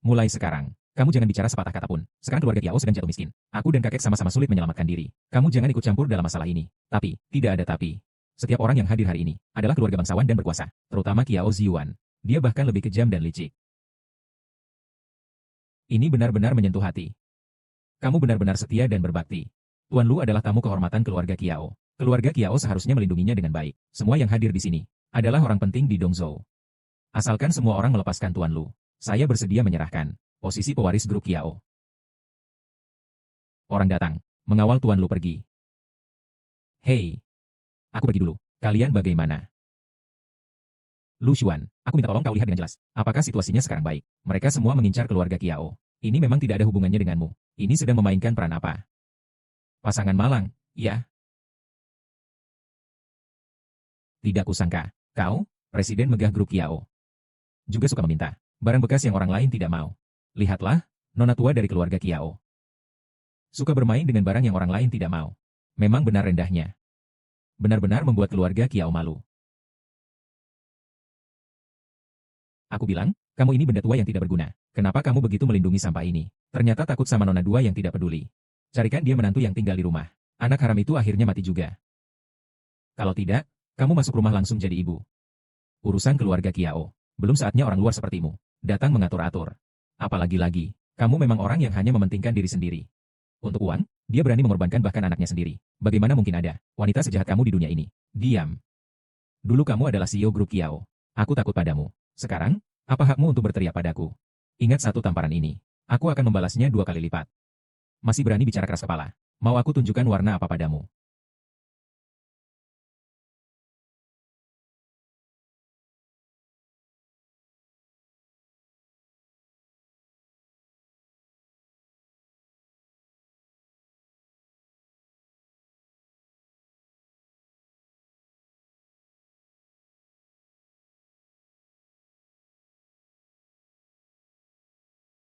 Mulai sekarang, kamu jangan bicara sepatah kata pun. Sekarang keluarga Kiao sedang jatuh miskin. Aku dan kakek sama-sama sulit menyelamatkan diri. Kamu jangan ikut campur dalam masalah ini. Tapi, tidak ada tapi. Setiap orang yang hadir hari ini adalah keluarga bangsawan dan berkuasa, terutama Kiao Ziyuan. Dia bahkan lebih kejam dan licik. Ini benar-benar menyentuh hati. Kamu benar-benar setia dan berbakti. Tuan Lu adalah tamu kehormatan keluarga Kiao. Keluarga Kiao seharusnya melindunginya dengan baik. Semua yang hadir di sini adalah orang penting di Dongzhou. Asalkan semua orang melepaskan Tuan Lu, saya bersedia menyerahkan posisi pewaris grup Kiao. Orang datang, mengawal Tuan Lu pergi. Hei, aku pergi dulu. Kalian bagaimana? Lu Xuan, aku minta tolong kau lihat dengan jelas. Apakah situasinya sekarang baik? Mereka semua mengincar keluarga Kiao. Ini memang tidak ada hubungannya denganmu. Ini sedang memainkan peran apa? Pasangan malang, ya? Tidak kusangka, kau, presiden megah grup Kiao, juga suka meminta barang bekas yang orang lain tidak mau. Lihatlah, nona tua dari keluarga Kiao. Suka bermain dengan barang yang orang lain tidak mau. Memang benar rendahnya. Benar-benar membuat keluarga Kiao malu. Aku bilang, kamu ini benda tua yang tidak berguna. Kenapa kamu begitu melindungi sampah ini? Ternyata takut sama nona dua yang tidak peduli. Carikan dia menantu yang tinggal di rumah. Anak haram itu akhirnya mati juga. Kalau tidak, kamu masuk rumah langsung jadi ibu. Urusan keluarga Kiao. Belum saatnya orang luar sepertimu datang mengatur-atur. Apalagi-lagi, kamu memang orang yang hanya mementingkan diri sendiri. Untuk uang, dia berani mengorbankan bahkan anaknya sendiri. Bagaimana mungkin ada wanita sejahat kamu di dunia ini? Diam. Dulu kamu adalah CEO grup Kiao. Aku takut padamu. Sekarang, apa hakmu untuk berteriak padaku? Ingat satu tamparan ini. Aku akan membalasnya 2 kali lipat. Masih berani bicara keras kepala. Mau aku tunjukkan warna apa padamu?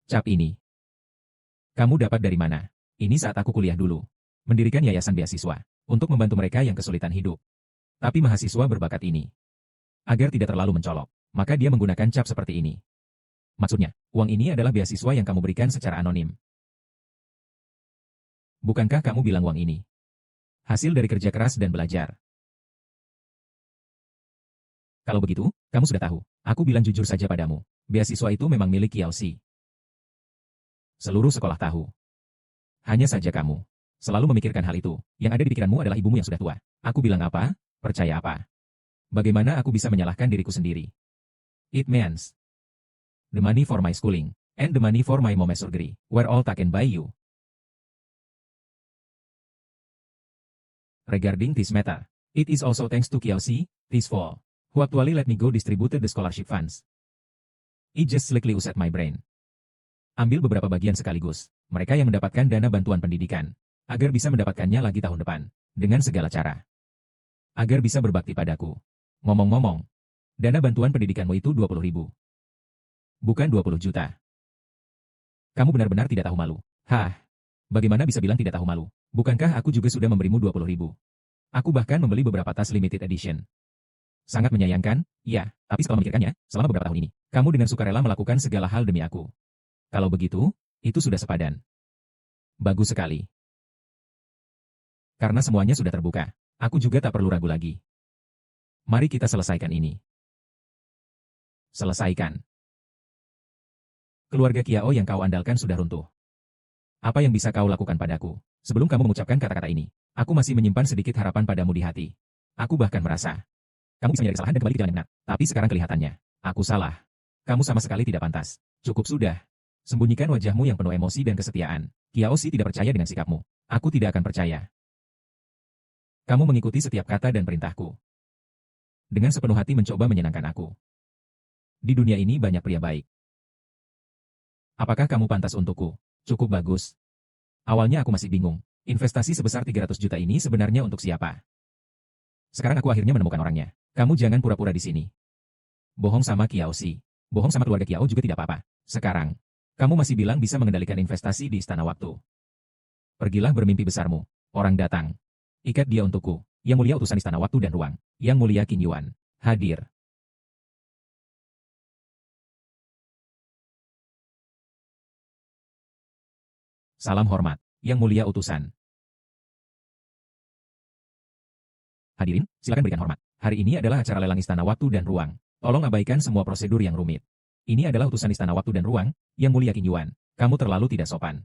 Cap ini. Kamu dapat dari mana? Ini saat aku kuliah dulu. Mendirikan yayasan beasiswa. Untuk membantu mereka yang kesulitan hidup. Tapi mahasiswa berbakat ini. Agar tidak terlalu mencolok, maka dia menggunakan cap seperti ini. Maksudnya, uang ini adalah beasiswa yang kamu berikan secara anonim. Bukankah kamu bilang uang ini hasil dari kerja keras dan belajar? Kalau begitu, kamu sudah tahu. Aku bilang jujur saja padamu. Beasiswa itu memang milik Kiao-si. Seluruh sekolah tahu. Hanya saja kamu selalu memikirkan hal itu. Yang ada di pikiranmu adalah ibumu yang sudah tua. Aku bilang apa? Percaya apa? Bagaimana aku bisa menyalahkan diriku sendiri? It means the money for my schooling and the money for my mom's surgery were all taken by you. Regarding this matter, it is also thanks to Kiao-si, this fall, who actually let me go distributed the scholarship funds. It just slickly used my brain. Ambil beberapa bagian sekaligus. Mereka yang mendapatkan dana bantuan pendidikan, agar bisa mendapatkannya lagi tahun depan, dengan segala cara. Agar bisa berbakti padaku. Ngomong-ngomong, dana bantuan pendidikanmu itu 20.000. Bukan 20 juta. Kamu benar-benar tidak tahu malu. Hah? Bagaimana bisa bilang tidak tahu malu? Bukankah aku juga sudah memberimu 20.000? Aku bahkan membeli beberapa tas limited edition. Sangat menyayangkan, ya, tapi setelah memikirkannya, selama beberapa tahun ini, kamu dengan sukarela melakukan segala hal demi aku. Kalau begitu, itu sudah sepadan. Bagus sekali. Karena semuanya sudah terbuka, aku juga tak perlu ragu lagi. Mari kita selesaikan ini. Selesaikan. Keluarga Kiao yang kau andalkan sudah runtuh. Apa yang bisa kau lakukan padaku? Sebelum kamu mengucapkan kata-kata ini, aku masih menyimpan sedikit harapan padamu di hati. Aku bahkan merasa, kamu bisa menyadari kesalahan dan kembali ke jalan yang benar. Tapi sekarang kelihatannya, aku salah. Kamu sama sekali tidak pantas. Cukup sudah. Sembunyikan wajahmu yang penuh emosi dan kesetiaan. Kiao-si tidak percaya dengan sikapmu. Aku tidak akan percaya. Kamu mengikuti setiap kata dan perintahku. Dengan sepenuh hati mencoba menyenangkan aku. Di dunia ini banyak pria baik. Apakah kamu pantas untukku? Cukup bagus. Awalnya aku masih bingung. Investasi sebesar 300 juta ini sebenarnya untuk siapa? Sekarang aku akhirnya menemukan orangnya. Kamu jangan pura-pura di sini. Bohong sama Kiao-si. Bohong sama keluarga Kiao juga tidak apa-apa. Sekarang, kamu masih bilang bisa mengendalikan investasi di Istana Waktu. Pergilah bermimpi besarmu. Orang datang. Ikat dia untukku. Yang mulia utusan Istana Waktu dan Ruang. Yang mulia Qin Yuan. Hadir. Salam hormat. Yang mulia utusan. Hadirin, silakan berikan hormat. Hari ini adalah acara lelang Istana Waktu dan Ruang. Tolong abaikan semua prosedur yang rumit. Ini adalah utusan Istana Waktu dan Ruang, Yang mulia Qin Yuan. Kamu terlalu tidak sopan.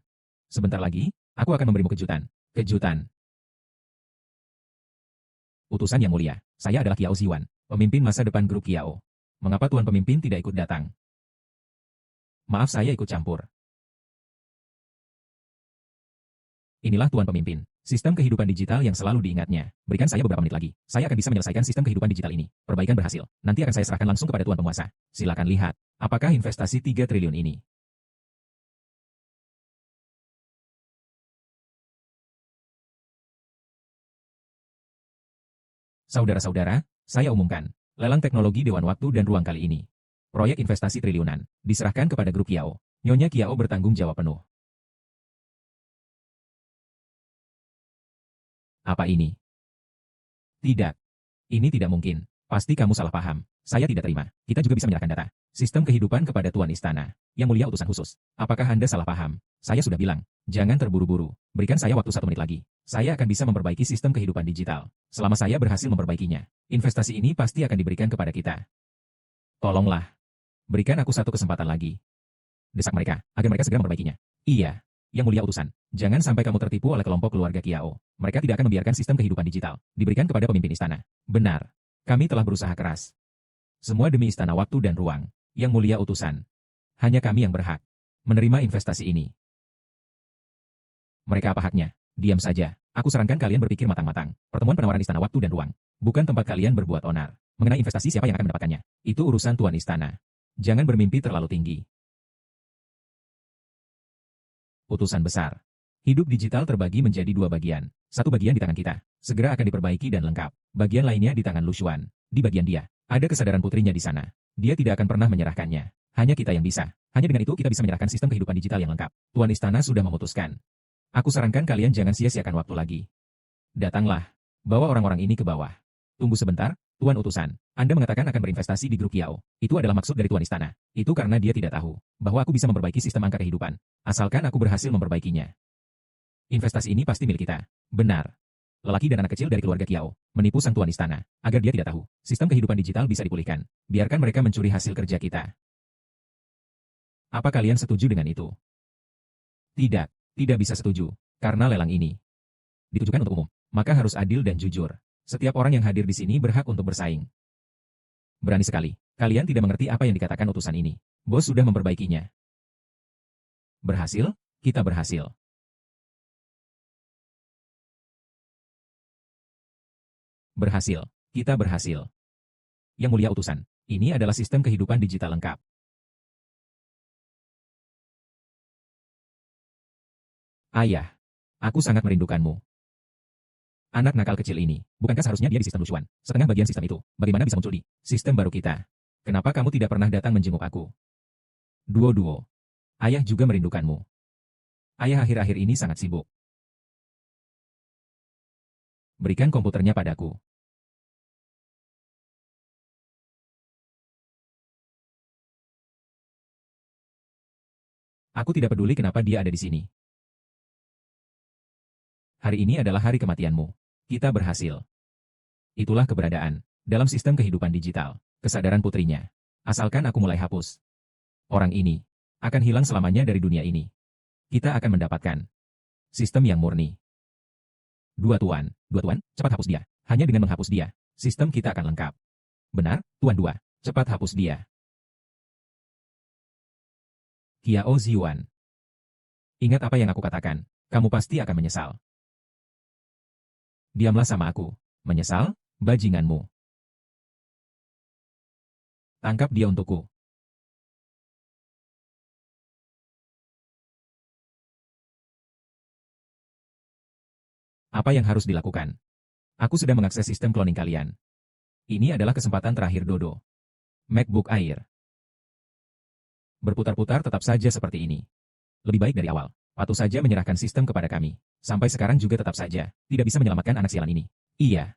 Sebentar lagi, aku akan memberimu kejutan. Kejutan. Utusan Yang mulia, saya adalah Kiao Ziwan. Pemimpin masa depan grup Kiao. Mengapa Tuan Pemimpin tidak ikut datang? Maaf saya ikut campur. Inilah Tuan Pemimpin. Sistem kehidupan digital yang selalu diingatnya. Berikan saya beberapa menit lagi. Saya akan bisa menyelesaikan sistem kehidupan digital ini. Perbaikan berhasil. Nanti akan saya serahkan langsung kepada Tuan Penguasa. Silakan lihat. Apakah investasi 3 triliun ini? Saudara-saudara, saya umumkan. Lelang teknologi Dewan Waktu dan Ruang kali ini. Proyek investasi triliunan. Diserahkan kepada grup Kiao. Nyonya Kiao bertanggung jawab penuh. Apa ini? Tidak. Ini tidak mungkin. Pasti kamu salah paham. Saya tidak terima. Kita juga bisa menyerahkan data. Sistem kehidupan kepada Tuan Istana. Yang mulia utusan khusus. Apakah Anda salah paham? Saya sudah bilang. Jangan terburu-buru. Berikan saya waktu 1 menit lagi. Saya akan bisa memperbaiki sistem kehidupan digital. Selama saya berhasil memperbaikinya, investasi ini pasti akan diberikan kepada kita. Tolonglah. Berikan aku 1 kesempatan lagi. Desak mereka, agar mereka segera memperbaikinya. Iya. Yang mulia utusan, jangan sampai kamu tertipu oleh kelompok keluarga Kiao. Mereka tidak akan membiarkan sistem kehidupan digital diberikan kepada pemimpin istana. Benar. Kami telah berusaha keras. Semua demi istana waktu dan ruang. Yang mulia utusan. Hanya kami yang berhak menerima investasi ini. Mereka apa haknya? Diam saja. Aku sarankan kalian berpikir matang-matang. Pertemuan penawaran istana waktu dan ruang. Bukan tempat kalian berbuat onar. Mengenai investasi siapa yang akan mendapatkannya. Itu urusan Tuan Istana. Jangan bermimpi terlalu tinggi. Utusan besar. Hidup digital terbagi menjadi 2 bagian. Satu bagian di tangan kita. Segera akan diperbaiki dan lengkap. Bagian lainnya di tangan Lu Xuan. Di bagian dia. Ada kesadaran putrinya di sana. Dia tidak akan pernah menyerahkannya. Hanya kita yang bisa. Hanya dengan itu kita bisa menyerahkan sistem kehidupan digital yang lengkap. Tuan Istana sudah memutuskan. Aku sarankan kalian jangan sia-siakan waktu lagi. Datanglah. Bawa orang-orang ini ke bawah. Tunggu sebentar, Tuan Utusan. Anda mengatakan akan berinvestasi di grup Kiao. Itu adalah maksud dari Tuan Istana. Itu karena dia tidak tahu bahwa aku bisa memperbaiki sistem angka kehidupan. Asalkan aku berhasil memperbaikinya. Investasi ini pasti milik kita. Benar. Lelaki dan anak kecil dari keluarga Kiao menipu sang Tuan Istana agar dia tidak tahu sistem kehidupan digital bisa dipulihkan. Biarkan mereka mencuri hasil kerja kita. Apa kalian setuju dengan itu? Tidak, tidak bisa setuju. Karena lelang ini ditujukan untuk umum, maka harus adil dan jujur. Setiap orang yang hadir di sini berhak untuk bersaing. Berani sekali. Kalian tidak mengerti apa yang dikatakan utusan ini. Bos sudah memperbaikinya. Berhasil? Kita berhasil. Berhasil. Kita berhasil. Yang mulia utusan, ini adalah sistem kehidupan digital lengkap. Ayah, aku sangat merindukanmu. Anak nakal kecil ini, bukankah seharusnya dia di sistem lusuan? Setengah bagian sistem itu, bagaimana bisa muncul di sistem baru kita? Kenapa kamu tidak pernah datang menjenguk aku? Duo-duo. Ayah juga merindukanmu. Ayah akhir-akhir ini sangat sibuk. Berikan komputernya padaku. Aku tidak peduli kenapa dia ada di sini. Hari ini adalah hari kematianmu. Kita berhasil. Itulah keberadaan dalam sistem kehidupan digital. Kesadaran putrinya. Asalkan aku mulai hapus. Orang ini akan hilang selamanya dari dunia ini. Kita akan mendapatkan sistem yang murni. Dua tuan, cepat hapus dia. Hanya dengan menghapus dia, sistem kita akan lengkap. Benar, Tuan Dua, cepat hapus dia. Kiao Ziyuan. Ingat apa yang aku katakan, kamu pasti akan menyesal. Diamlah sama aku. Menyesal? Bajinganmu. Tangkap dia untukku. Apa yang harus dilakukan? Aku sudah mengakses sistem cloning kalian. Ini adalah kesempatan terakhir Dodo. MacBook Air. Berputar-putar tetap saja seperti ini. Lebih baik dari awal. Patuh saja menyerahkan sistem kepada kami. Sampai sekarang juga tetap saja tidak bisa menyelamatkan anak sialan ini. Iya.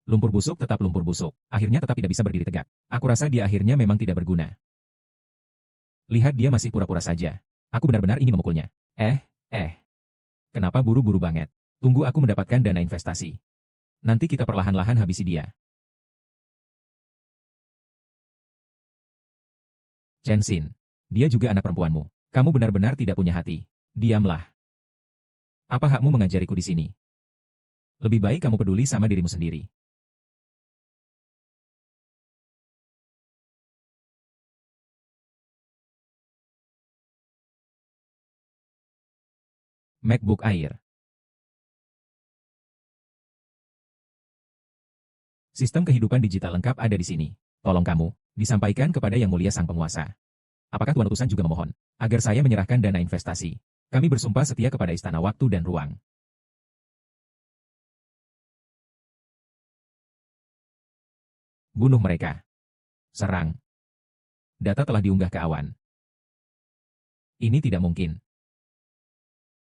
Lumpur busuk tetap lumpur busuk. Akhirnya tetap tidak bisa berdiri tegak. Aku rasa dia akhirnya memang tidak berguna. Lihat dia masih pura-pura saja. Aku benar-benar ingin memukulnya. Kenapa buru-buru banget? Tunggu aku mendapatkan dana investasi. Nanti kita perlahan-lahan habisi dia. Chen Xin. Dia juga anak perempuanmu. Kamu benar-benar tidak punya hati. Diamlah. Apa hakmu mengajariku di sini? Lebih baik kamu peduli sama dirimu sendiri. MacBook Air. Sistem kehidupan digital lengkap ada di sini. Tolong kamu, disampaikan kepada Yang Mulia Sang Penguasa. Apakah Tuan Utusan juga memohon agar saya menyerahkan dana investasi? Kami bersumpah setia kepada Istana Waktu dan Ruang. Bunuh mereka. Serang. Data telah diunggah ke awan. Ini tidak mungkin.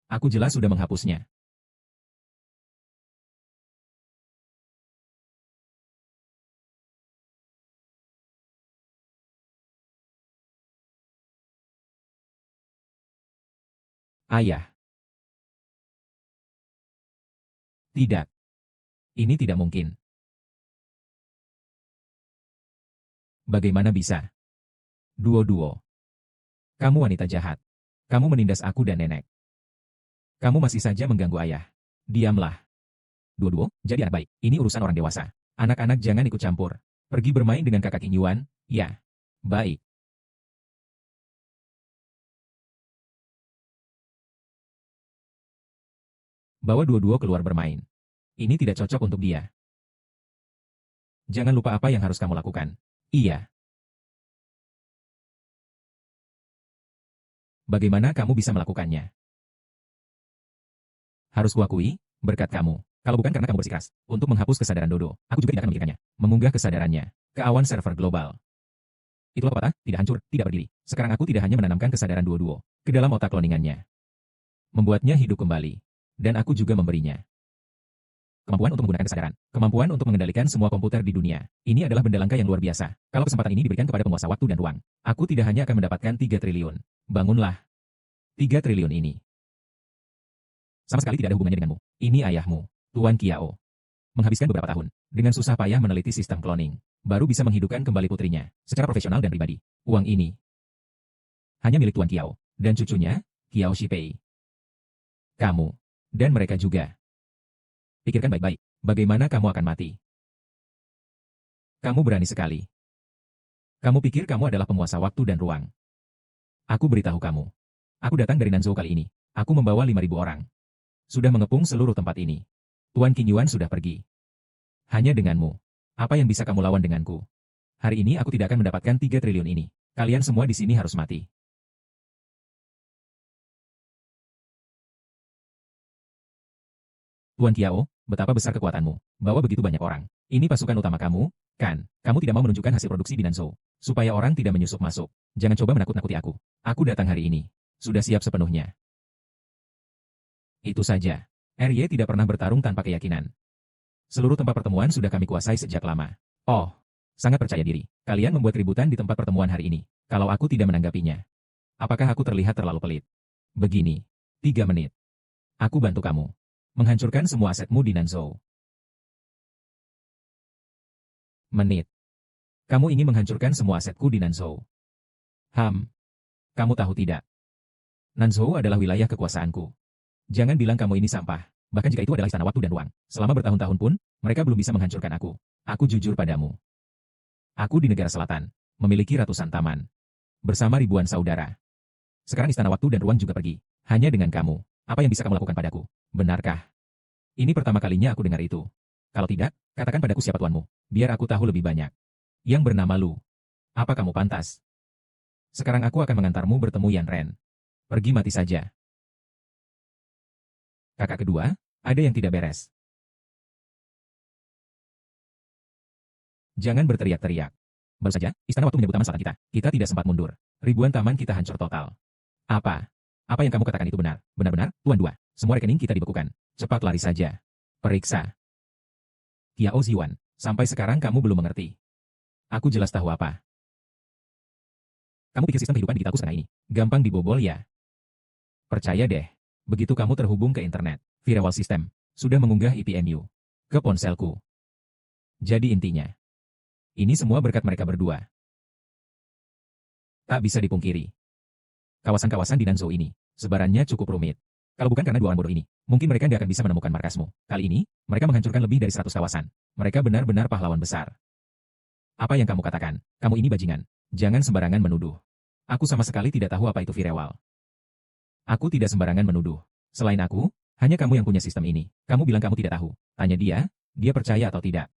Aku jelas sudah menghapusnya. Ayah. Tidak. Ini tidak mungkin. Bagaimana bisa? Duo-duo. Kamu wanita jahat. Kamu menindas aku dan nenek. Kamu masih saja mengganggu ayah. Diamlah. Duo-duo, jadi anak baik. Ini urusan orang dewasa. Anak-anak jangan ikut campur. Pergi bermain dengan kakak King Yuan, ya. Baik. Bawa duo-duo keluar bermain. Ini tidak cocok untuk dia. Jangan lupa apa yang harus kamu lakukan. Iya. Bagaimana kamu bisa melakukannya? Harus kuakui, berkat kamu. Kalau bukan karena kamu bersikeras untuk menghapus kesadaran Dodo, aku juga tidak akan memikirkannya. Mengunggah kesadarannya ke awan server global. Itulah pepatah, tidak hancur, tidak berdiri. Sekarang aku tidak hanya menanamkan kesadaran duo-duo ke dalam otak cloningannya, membuatnya hidup kembali. Dan aku juga memberinya kemampuan untuk menggunakan kesadaran, kemampuan untuk mengendalikan semua komputer di dunia. Ini adalah benda langka yang luar biasa. Kalau kesempatan ini diberikan kepada penguasa waktu dan ruang, aku tidak hanya akan mendapatkan 3 triliun. Bangunlah. 3 triliun ini sama sekali tidak ada hubungannya denganmu. Ini ayahmu, Tuan Kiao. Menghabiskan beberapa tahun dengan susah payah meneliti sistem cloning, baru bisa menghidupkan kembali putrinya secara profesional dan pribadi. Uang ini hanya milik Tuan Kiao dan cucunya, Kiao Shipei. Kamu dan mereka juga. Pikirkan baik-baik, bagaimana kamu akan mati. Kamu berani sekali. Kamu pikir kamu adalah penguasa waktu dan ruang. Aku beritahu kamu. Aku datang dari Nanzhou kali ini. Aku membawa 5.000 orang. Sudah mengepung seluruh tempat ini. Tuan King Yuan sudah pergi. Hanya denganmu. Apa yang bisa kamu lawan denganku? Hari ini aku tidak akan mendapatkan 3 triliun ini. Kalian semua di sini harus mati. Tuan Kiao, betapa besar kekuatanmu. Bawa begitu banyak orang. Ini pasukan utama kamu, kan? Kamu tidak mau menunjukkan hasil produksi di Nanzhou. Supaya orang tidak menyusup masuk. Jangan coba menakut-nakuti aku. Aku datang hari ini. Sudah siap sepenuhnya. Itu saja. RY tidak pernah bertarung tanpa keyakinan. Seluruh tempat pertemuan sudah kami kuasai sejak lama. Oh, sangat percaya diri. Kalian membuat keributan di tempat pertemuan hari ini. Kalau aku tidak menanggapinya. Apakah aku terlihat terlalu pelit? Begini. 3 menit. Aku bantu kamu. Menghancurkan semua asetmu di Nanzhou. Menit. Kamu ingin menghancurkan semua asetku di Nanzhou. Kamu tahu tidak? Nanzhou adalah wilayah kekuasaanku. Jangan bilang kamu ini sampah. Bahkan jika itu adalah istana waktu dan ruang. Selama bertahun-tahun pun, mereka belum bisa menghancurkan aku. Aku jujur padamu. Aku di negara selatan, memiliki ratusan taman. Bersama ribuan saudara. Sekarang istana waktu dan ruang juga pergi. Hanya dengan kamu. Apa yang bisa kamu lakukan padaku? Benarkah? Ini pertama kalinya aku dengar itu. Kalau tidak, katakan padaku siapa tuanmu. Biar aku tahu lebih banyak. Yang bernama Lu. Apa kamu pantas? Sekarang aku akan mengantarmu bertemu Yan Ren. Pergi mati saja. Kakak kedua, ada yang tidak beres. Jangan berteriak-teriak. Baru saja, istana waktu menyebut taman selatan kita. Kita tidak sempat mundur. Ribuan taman kita hancur total. Apa? Apa yang kamu katakan itu benar? Benar-benar, Tuan Dua. Semua rekening kita dibekukan. Cepat lari saja. Periksa. Kiao Ziwan, sampai sekarang kamu belum mengerti. Aku jelas tahu apa. Kamu pikir sistem kehidupan digitalku sekarang ini gampang dibobol ya? Percaya deh. Begitu kamu terhubung ke internet, Firewall System sudah mengunggah IPMU ke ponselku. Jadi intinya, ini semua berkat mereka berdua. Tak bisa dipungkiri. Kawasan-kawasan di Nanzhou ini, sebarannya cukup rumit. Kalau bukan karena 2 orang bodoh ini, mungkin mereka nggak akan bisa menemukan markasmu. Kali ini, mereka menghancurkan lebih dari 100 kawasan. Mereka benar-benar pahlawan besar. Apa yang kamu katakan? Kamu ini bajingan. Jangan sembarangan menuduh. Aku sama sekali tidak tahu apa itu Firewall. Aku tidak sembarangan menuduh. Selain aku, hanya kamu yang punya sistem ini. Kamu bilang kamu tidak tahu. Tanya dia percaya atau tidak.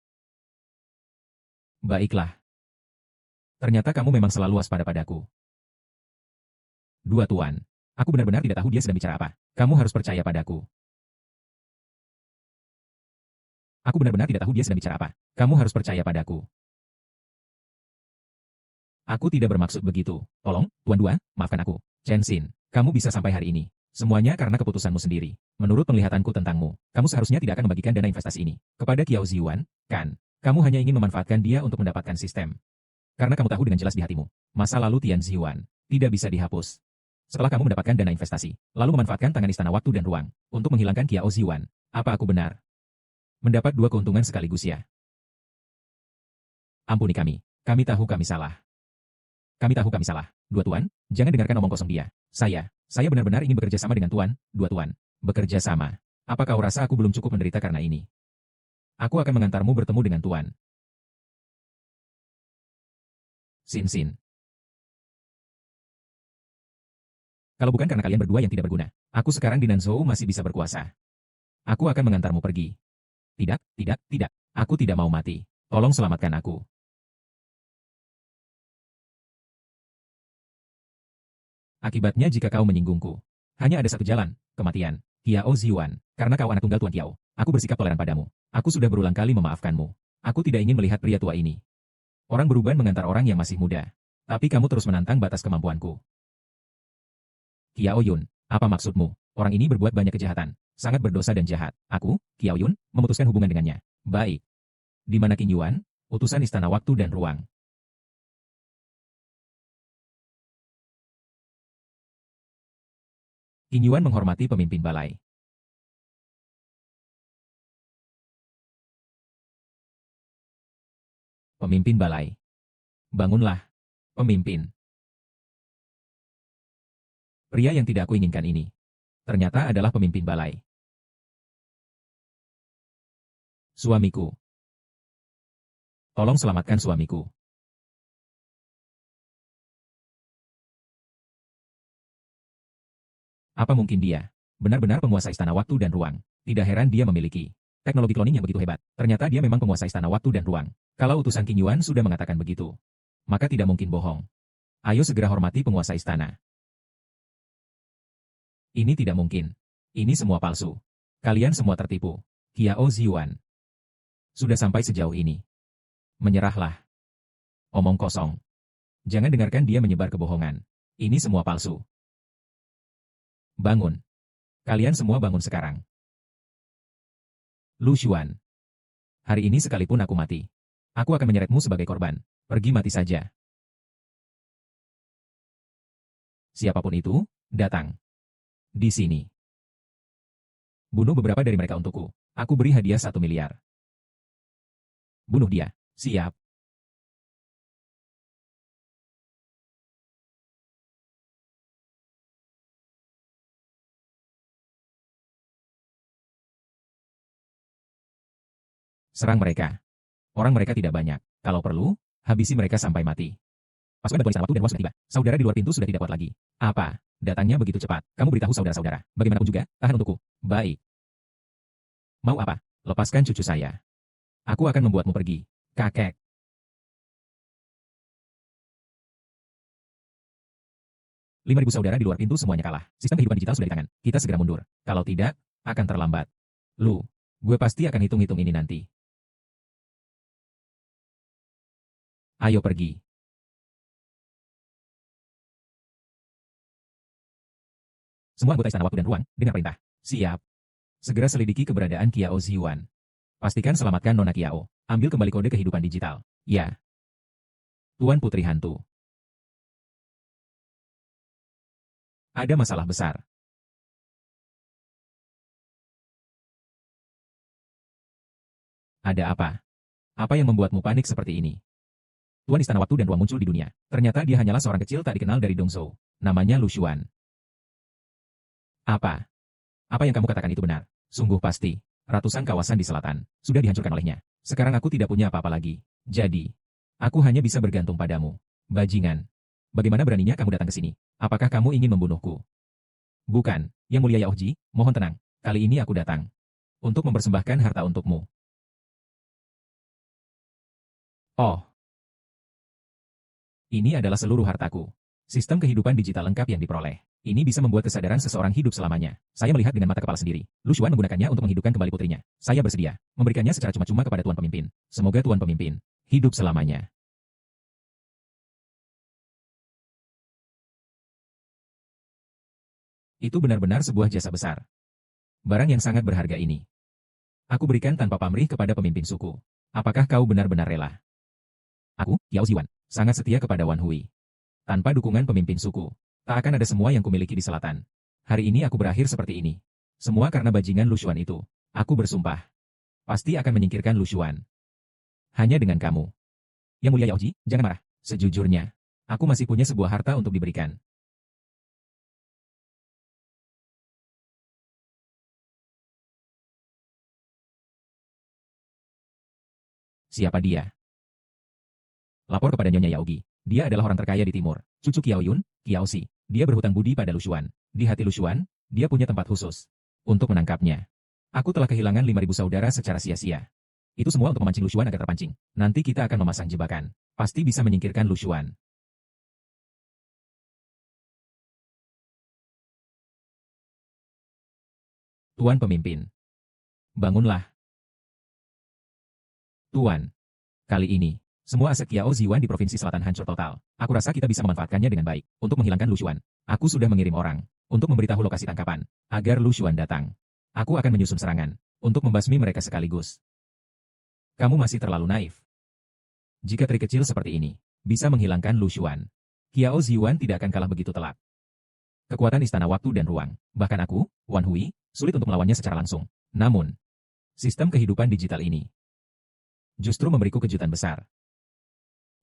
Baiklah. Ternyata kamu memang selalu waspada padaku. Dua Tuan. Aku benar-benar tidak tahu dia sedang bicara apa. Kamu harus percaya padaku. Aku benar-benar tidak tahu dia sedang bicara apa. Kamu harus percaya padaku. Aku tidak bermaksud begitu. Tolong, Tuan Dua, maafkan aku. Chen Xin, kamu bisa sampai hari ini. Semuanya karena keputusanmu sendiri. Menurut penglihatanku tentangmu, kamu seharusnya tidak akan membagikan dana investasi ini kepada Qiao Ziyuan, kan? Kamu hanya ingin memanfaatkan dia untuk mendapatkan sistem. Karena kamu tahu dengan jelas di hatimu, masa lalu Tian Ziyuan tidak bisa dihapus. Setelah kamu mendapatkan dana investasi, lalu memanfaatkan tangan istana waktu dan ruang untuk menghilangkan Qiao Ziyuan, apa aku benar? Mendapat dua keuntungan sekaligus ya. Ampuni kami tahu kami salah. Kami tahu kami salah. Dua Tuan, jangan dengarkan omong kosong dia. Saya benar-benar ingin bekerja sama dengan Tuan, Dua Tuan. Bekerja sama. Apa kau rasa aku belum cukup menderita karena ini? Aku akan mengantarmu bertemu dengan Tuan. Sin. Kalau bukan karena kalian berdua yang tidak berguna, aku sekarang di Nanzhou masih bisa berkuasa. Aku akan mengantarmu pergi. Tidak. Aku tidak mau mati. Tolong selamatkan aku. Akibatnya jika kau menyinggungku, hanya ada satu jalan, kematian. Qiao Ziyuan, karena kau anak tunggal Tuan Qiao, aku bersikap toleran padamu. Aku sudah berulang kali memaafkanmu. Aku tidak ingin melihat pria tua ini. Orang beruban mengantar orang yang masih muda. Tapi kamu terus menantang batas kemampuanku. Qiao Yun, apa maksudmu? Orang ini berbuat banyak kejahatan, sangat berdosa dan jahat. Aku, Qiao Yun, memutuskan hubungan dengannya. Baik. Di mana Qin Yuan, utusan istana waktu dan ruang? Qin Yuan menghormati pemimpin balai. Pemimpin balai. Bangunlah, pemimpin. Pria yang tidak aku inginkan ini, ternyata adalah pemimpin balai. Suamiku. Tolong selamatkan suamiku. Apa mungkin dia benar-benar penguasa istana waktu dan ruang? Tidak heran dia memiliki teknologi cloning yang begitu hebat. Ternyata dia memang penguasa istana waktu dan ruang. Kalau utusan Qin Yuan sudah mengatakan begitu, maka tidak mungkin bohong. Ayo segera hormati penguasa istana. Ini tidak mungkin. Ini semua palsu. Kalian semua tertipu. Qiao Ziyuan. Sudah sampai sejauh ini. Menyerahlah. Omong kosong. Jangan dengarkan dia menyebar kebohongan. Ini semua palsu. Bangun. Kalian semua bangun sekarang. Lu Xuan. Hari ini sekalipun aku mati, aku akan menyeretmu sebagai korban. Pergi mati saja. Siapapun itu, datang. Di sini. Bunuh beberapa dari mereka untukku. Aku beri hadiah 1 miliar. Bunuh dia. Siap. Serang mereka. Orang mereka tidak banyak. Kalau perlu, habisi mereka sampai mati. Pasukan bantuan istana waktu dan ruang sudah tiba. Saudara di luar pintu sudah tidak kuat lagi. Apa? Datangnya begitu cepat. Kamu beritahu saudara-saudara. Bagaimanapun juga, tahan untukku. Baik. Mau apa? Lepaskan cucu saya. Aku akan membuatmu pergi. Kakek. Lima ribu saudara di luar pintu semuanya kalah. Sistem kehidupan digital sudah di tangan. Kita segera mundur. Kalau tidak, akan terlambat. Lu, gue pasti akan hitung-hitung ini nanti. Ayo pergi. Semua anggota istana waktu dan ruang, dengar perintah. Siap. Segera selidiki keberadaan Qiao Ziyuan. Pastikan selamatkan Nona Qiao. Ambil kembali kode kehidupan digital. Ya. Tuan Putri Hantu. Ada masalah besar. Ada apa? Apa yang membuatmu panik seperti ini? Tuan Istana Waktu dan Ruang muncul di dunia. Ternyata dia hanyalah seorang kecil tak dikenal dari Dongzhou. Namanya Lu Xuan. Apa? Apa yang kamu katakan itu benar? Sungguh pasti. Ratusan kawasan di selatan sudah dihancurkan olehnya. Sekarang aku tidak punya apa-apa lagi. Jadi, aku hanya bisa bergantung padamu. Bajingan. Bagaimana beraninya kamu datang ke sini? Apakah kamu ingin membunuhku? Bukan. Yang mulia Yaoji, mohon tenang. Kali ini aku datang untuk mempersembahkan harta untukmu. Oh, ini adalah seluruh hartaku. Sistem kehidupan digital lengkap yang diperoleh. Ini bisa membuat kesadaran seseorang hidup selamanya. Saya melihat dengan mata kepala sendiri. Lu Xuan menggunakannya untuk menghidupkan kembali putrinya. Saya bersedia memberikannya secara cuma-cuma kepada Tuan Pemimpin. Semoga Tuan Pemimpin hidup selamanya. Itu benar-benar sebuah jasa besar. Barang yang sangat berharga ini aku berikan tanpa pamrih kepada pemimpin suku. Apakah kau benar-benar rela? Aku, Yao Ziwan, sangat setia kepada Wan Hui. Tanpa dukungan pemimpin suku, tak akan ada semua yang kumiliki di selatan. Hari ini aku berakhir seperti ini. Semua karena bajingan Lu Xuan itu. Aku bersumpah, pasti akan menyingkirkan Lu Xuan. Hanya dengan kamu. Yang mulia Yaoji, jangan marah. Sejujurnya, aku masih punya sebuah harta untuk diberikan. Siapa dia? Lapor kepada Nyonya Yaogi. Dia adalah orang terkaya di timur. Cucu Kiao Yun, Kiao Si. Dia berhutang budi pada Lu Xuan. Di hati Lu Xuan, dia punya tempat khusus untuk menangkapnya. Aku telah kehilangan 5.000 saudara secara sia-sia. Itu semua untuk memancing Lu Xuan agar terpancing. Nanti kita akan memasang jebakan. Pasti bisa menyingkirkan Lu Xuan. Tuan Pemimpin, bangunlah. Tuan, kali ini, semua aset Kiao Ziwan di Provinsi Selatan hancur total. Aku rasa kita bisa memanfaatkannya dengan baik untuk menghilangkan Lu Xuan. Aku sudah mengirim orang untuk memberitahu lokasi tangkapan agar Lu Xuan datang. Aku akan menyusun serangan untuk membasmi mereka sekaligus. Kamu masih terlalu naif. Jika trik kecil seperti ini bisa menghilangkan Lu Xuan, Kiao Ziwan tidak akan kalah begitu telak. Kekuatan istana waktu dan ruang, bahkan aku, Wan Hui, sulit untuk melawannya secara langsung. Namun, sistem kehidupan digital ini justru memberiku kejutan besar.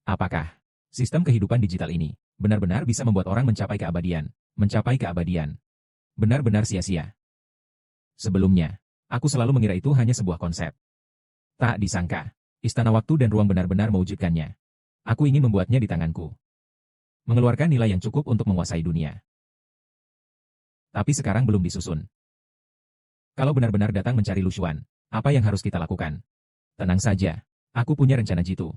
Apakah sistem kehidupan digital ini benar-benar bisa membuat orang mencapai keabadian? Mencapai keabadian. Benar-benar sia-sia. Sebelumnya, aku selalu mengira itu hanya sebuah konsep. Tak disangka, istana waktu dan ruang benar-benar mewujudkannya. Aku ingin membuatnya di tanganku. Mengeluarkan nilai yang cukup untuk menguasai dunia. Tapi sekarang belum disusun. Kalau benar-benar datang mencari Lu Xuan, apa yang harus kita lakukan? Tenang saja, aku punya rencana jitu.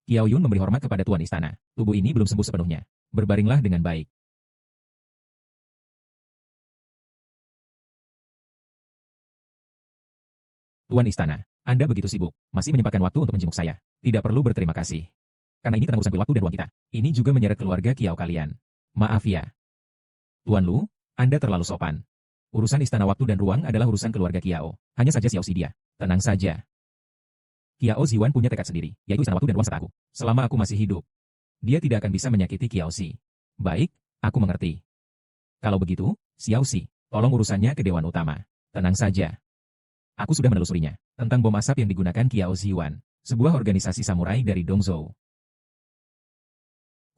Kiao Yun memberi hormat kepada Tuan Istana. Tubuh ini belum sembuh sepenuhnya. Berbaringlah dengan baik. Tuan Istana, Anda begitu sibuk, masih menyempatkan waktu untuk menjenguk saya. Tidak perlu berterima kasih. Karena ini tentang urusan waktu dan ruang kita. Ini juga menyeret keluarga Kiao kalian. Maaf ya. Tuan Lu, Anda terlalu sopan. Urusan istana waktu dan ruang adalah urusan keluarga Kiao. Hanya saja Xiao Si dia. Tenang saja. Kiao Ziwan punya tekad sendiri, yaitu istana waktu dan ruang serta aku. Selama aku masih hidup, dia tidak akan bisa menyakiti Kiao Si. Baik, aku mengerti. Kalau begitu, Xiao Si, tolong urusannya ke Dewan Utama. Tenang saja. Aku sudah menelusurinya, tentang bom asap yang digunakan Kiao Ziwan, sebuah organisasi samurai dari Dongzhou.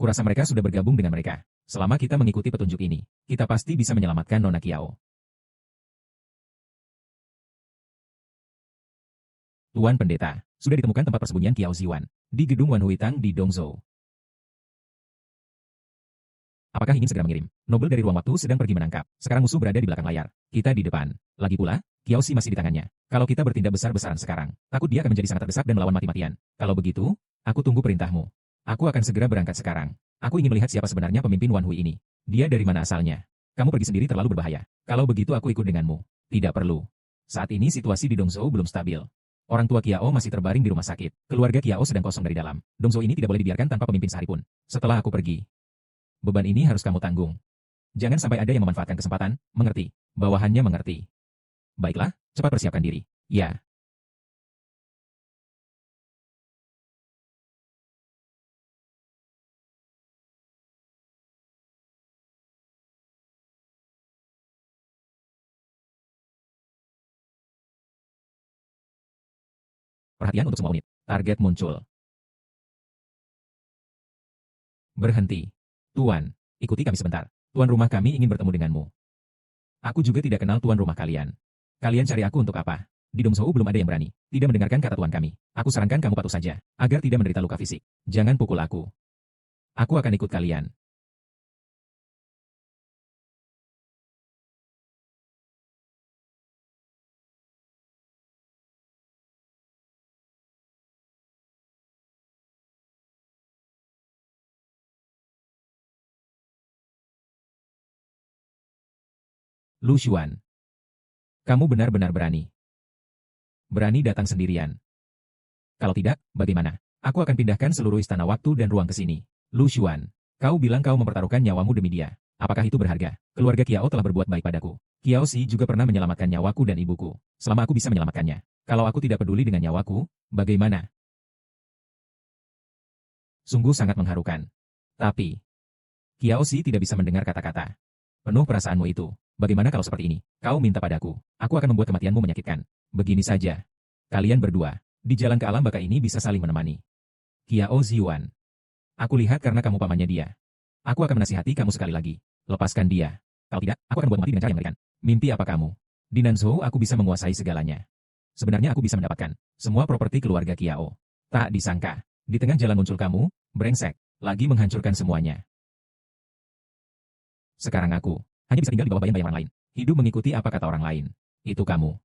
Kurasa mereka sudah bergabung dengan mereka. Selama kita mengikuti petunjuk ini, kita pasti bisa menyelamatkan Nona Kiao. Tuan Pendeta, sudah ditemukan tempat persembunyian Kiao Ziwan, di gedung Wan Huitang di Dongzhou. Apakah ingin segera mengirim? Nobel dari ruang waktu sedang pergi menangkap. Sekarang musuh berada di belakang layar. Kita di depan. Lagi pula, Kiao Si masih di tangannya. Kalau kita bertindak besar-besaran sekarang, takut dia akan menjadi sangat terdesak dan melawan mati-matian. Kalau begitu, aku tunggu perintahmu. Aku akan segera berangkat sekarang. Aku ingin melihat siapa sebenarnya pemimpin Wan Hui ini. Dia dari mana asalnya? Kamu pergi sendiri terlalu berbahaya. Kalau begitu aku ikut denganmu. Tidak perlu. Saat ini situasi di Dongzhou belum stabil. Orang tua Kiao masih terbaring di rumah sakit. Keluarga Kiao sedang kosong dari dalam. Dongzhou ini tidak boleh dibiarkan tanpa pemimpin sehari pun. Setelah aku pergi, beban ini harus kamu tanggung. Jangan sampai ada yang memanfaatkan kesempatan, mengerti? Bawahannya mengerti. Baiklah, cepat persiapkan diri. Ya. Perhatian untuk semua unit. Target muncul. Berhenti. Tuan, ikuti kami sebentar. Tuan rumah kami ingin bertemu denganmu. Aku juga tidak kenal tuan rumah kalian. Kalian cari aku untuk apa? Di Dongzhou belum ada yang berani. Tidak mendengarkan kata tuan kami. Aku sarankan kamu patuh saja, agar tidak menderita luka fisik. Jangan pukul aku. Aku akan ikut kalian. Lu Xuan, kamu benar-benar berani. Berani datang sendirian. Kalau tidak, bagaimana? Aku akan pindahkan seluruh istana waktu dan ruang ke sini. Lu Xuan, kau bilang kau mempertaruhkan nyawamu demi dia. Apakah itu berharga? Keluarga Kiao telah berbuat baik padaku. Kiao Si juga pernah menyelamatkan nyawaku dan ibuku. Selama aku bisa menyelamatkannya. Kalau aku tidak peduli dengan nyawaku, bagaimana? Sungguh sangat mengharukan. Tapi, Kiao Si tidak bisa mendengar kata-kata. Penuh perasaanmu itu. Bagaimana kalau seperti ini? Kau minta padaku. Aku akan membuat kematianmu menyakitkan. Begini saja. Kalian berdua, di jalan ke alam baka ini bisa saling menemani. Kiao Ziyuan. Aku lihat karena kamu pamannya dia. Aku akan menasihati kamu sekali lagi. Lepaskan dia. Kalau tidak, aku akan membuat mati dengan cara yang mengerikan. Mimpi apa kamu? Di Nanzhou aku bisa menguasai segalanya. Sebenarnya aku bisa mendapatkan semua properti keluarga Kiao. Tak disangka, di tengah jalan muncul kamu, brengsek, lagi menghancurkan semuanya. Sekarang aku hanya bisa tinggal di bawah bayang-bayang orang lain. Hidup mengikuti apa kata orang lain. Itu kamu.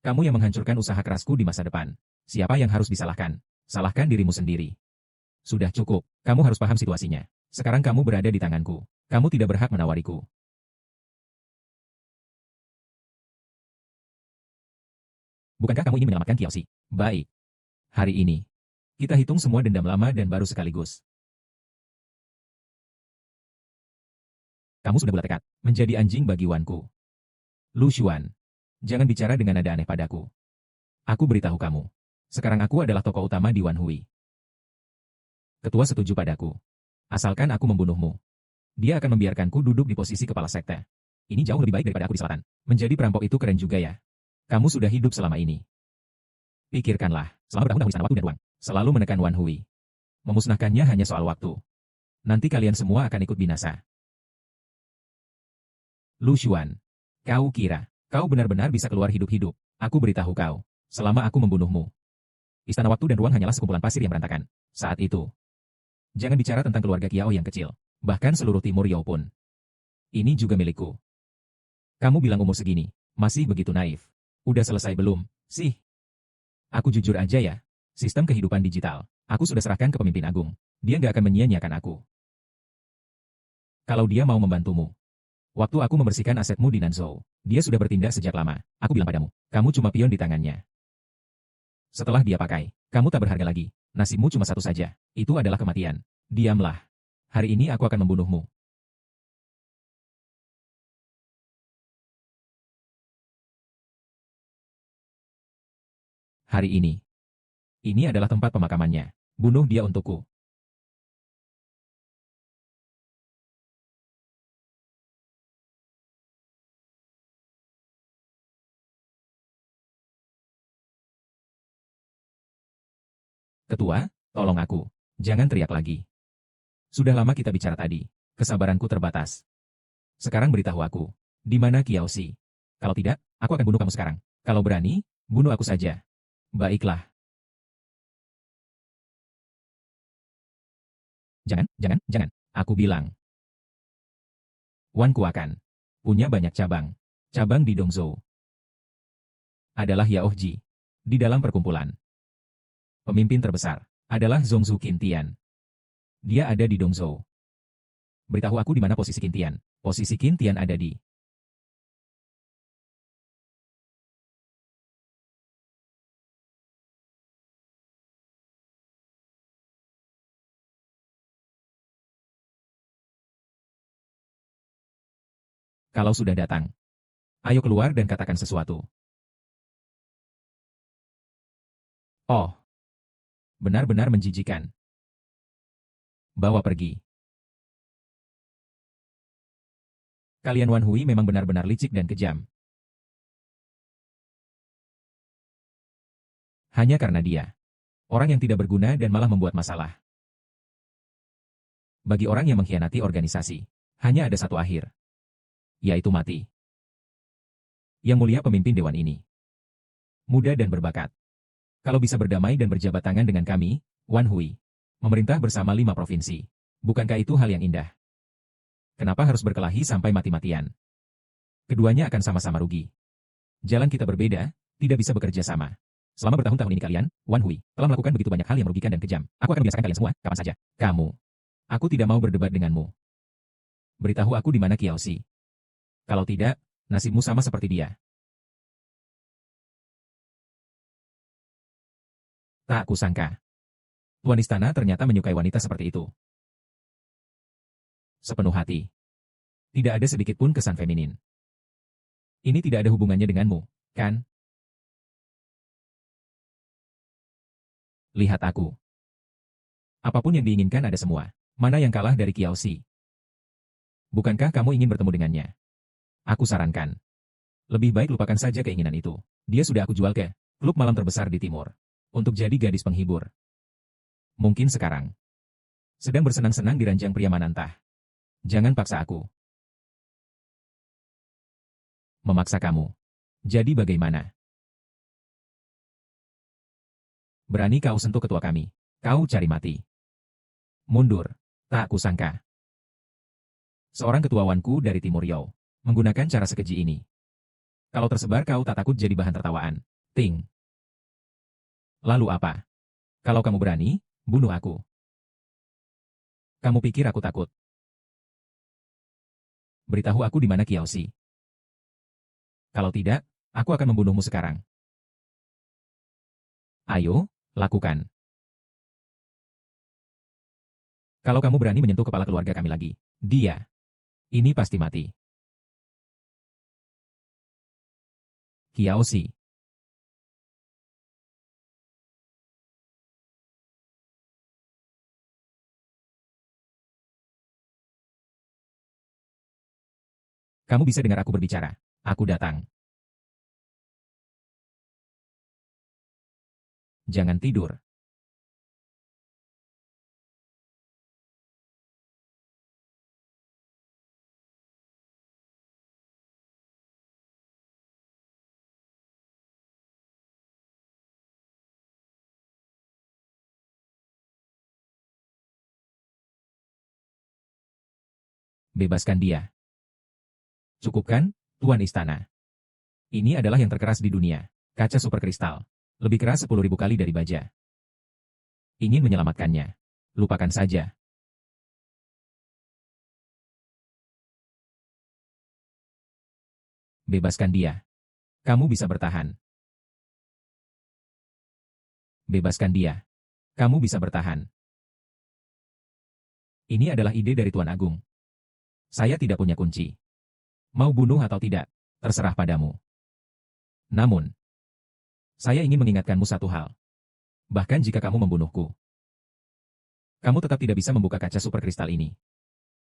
Kamu yang menghancurkan usaha kerasku di masa depan. Siapa yang harus disalahkan? Salahkan dirimu sendiri. Sudah cukup. Kamu harus paham situasinya. Sekarang kamu berada di tanganku. Kamu tidak berhak menawariku. Bukankah kamu ingin menyelamatkan Kiao Si? Baik. Hari ini, kita hitung semua dendam lama dan baru sekaligus. Kamu sudah bulat tekad menjadi anjing bagi Wanku. Lu Xuan, jangan bicara dengan nada aneh padaku. Aku beritahu kamu. Sekarang aku adalah tokoh utama di Wan Hui. Ketua setuju padaku. Asalkan aku membunuhmu. Dia akan membiarkanku duduk di posisi kepala sekte. Ini jauh lebih baik daripada aku di selatan. Menjadi perampok itu keren juga ya. Kamu sudah hidup selama ini. Pikirkanlah, selama bertahun-tahun di sana waktu dan ruang, selalu menekan Wan Hui. Memusnahkannya hanya soal waktu. Nanti kalian semua akan ikut binasa. Lu Xuan, kau kira, kau benar-benar bisa keluar hidup-hidup. Aku beritahu kau, selama aku membunuhmu. Istana waktu dan ruang hanyalah sekumpulan pasir yang berantakan. Saat itu, jangan bicara tentang keluarga Kiao yang kecil. Bahkan seluruh Timur Yao pun. Ini juga milikku. Kamu bilang umur segini, masih begitu naif. Udah selesai belum, sih? Aku jujur aja ya. Sistem kehidupan digital, aku sudah serahkan ke pemimpin agung. Dia nggak akan menyia-nyiakan aku. Kalau dia mau membantumu. Waktu aku membersihkan asetmu di Nanzhou, dia sudah bertindak sejak lama. Aku bilang padamu, kamu cuma pion di tangannya. Setelah dia pakai, kamu tak berharga lagi. Nasibmu cuma satu saja, itu adalah kematian. Diamlah. Hari ini aku akan membunuhmu. Hari ini. Ini adalah tempat pemakamannya. Bunuh dia untukku. Ketua, tolong aku. Jangan teriak lagi. Sudah lama kita bicara tadi. Kesabaranku terbatas. Sekarang beritahu aku. Di mana Kiao Si? Kalau tidak, aku akan bunuh kamu sekarang. Kalau berani, bunuh aku saja. Baiklah. Jangan. Aku bilang. Wan Kuakan. Punya banyak cabang. Cabang di Dongzhou. Adalah Yao Ji. Di dalam perkumpulan. Pemimpin terbesar. Adalah Zhongzhu Qintian. Dia ada di Dongzhou. Beritahu aku di mana posisi Qintian. Posisi Qintian ada di. Kalau sudah datang. Ayo keluar dan katakan sesuatu. Oh. Benar-benar menjijikan. Bawa pergi. Kalian Wan Hui memang benar-benar licik dan kejam. Hanya karena dia. Orang yang tidak berguna dan malah membuat masalah. Bagi orang yang mengkhianati organisasi, hanya ada satu akhir. Yaitu mati. Yang mulia pemimpin dewan ini. Muda dan berbakat. Kalau bisa berdamai dan berjabat tangan dengan kami, Wan Hui. Memerintah bersama 5 provinsi. Bukankah itu hal yang indah? Kenapa harus berkelahi sampai mati-matian? Keduanya akan sama-sama rugi. Jalan kita berbeda, tidak bisa bekerja sama. Selama bertahun-tahun ini kalian, Wan Hui, telah melakukan begitu banyak hal yang merugikan dan kejam. Aku akan membiasakan kalian semua, kapan saja. Kamu. Aku tidak mau berdebat denganmu. Beritahu aku di mana Kiao Xi. Kalau tidak, nasibmu sama seperti dia. Tak kusangka. Tuan istana ternyata menyukai wanita seperti itu. Sepenuh hati. Tidak ada sedikit pun kesan feminin. Ini tidak ada hubungannya denganmu, kan? Lihat aku. Apapun yang diinginkan ada semua. Mana yang kalah dari Kiao Xi? Bukankah kamu ingin bertemu dengannya? Aku sarankan. Lebih baik lupakan saja keinginan itu. Dia sudah aku jual ke klub malam terbesar di timur. Untuk jadi gadis penghibur. Mungkin sekarang. Sedang bersenang-senang di ranjang pria Manantah. Jangan paksa aku. Memaksa kamu. Jadi bagaimana? Berani kau sentuh ketua kami. Kau cari mati. Mundur. Tak kusangka. Seorang ketua Wanku dari Timur Yau. Menggunakan cara sekeji ini. Kalau tersebar kau tak takut jadi bahan tertawaan. Ting. Lalu apa? Kalau kamu berani, bunuh aku. Kamu pikir aku takut? Beritahu aku di mana Kiao Xi. Kalau tidak, aku akan membunuhmu sekarang. Ayo, lakukan. Kalau kamu berani menyentuh kepala keluarga kami lagi, dia. Ini pasti mati. Kiao Xi. Kamu bisa dengar aku berbicara. Aku datang. Jangan tidur. Bebaskan dia. Cukup kan, Tuan Istana? Ini adalah yang terkeras di dunia. Kaca super kristal. Lebih keras 10.000 kali dari baja. Ingin menyelamatkannya. Lupakan saja. Bebaskan dia. Kamu bisa bertahan. Bebaskan dia. Kamu bisa bertahan. Ini adalah ide dari Tuan Agung. Saya tidak punya kunci. Mau bunuh atau tidak, terserah padamu. Namun, saya ingin mengingatkanmu satu hal. Bahkan jika kamu membunuhku, kamu tetap tidak bisa membuka kaca super kristal ini.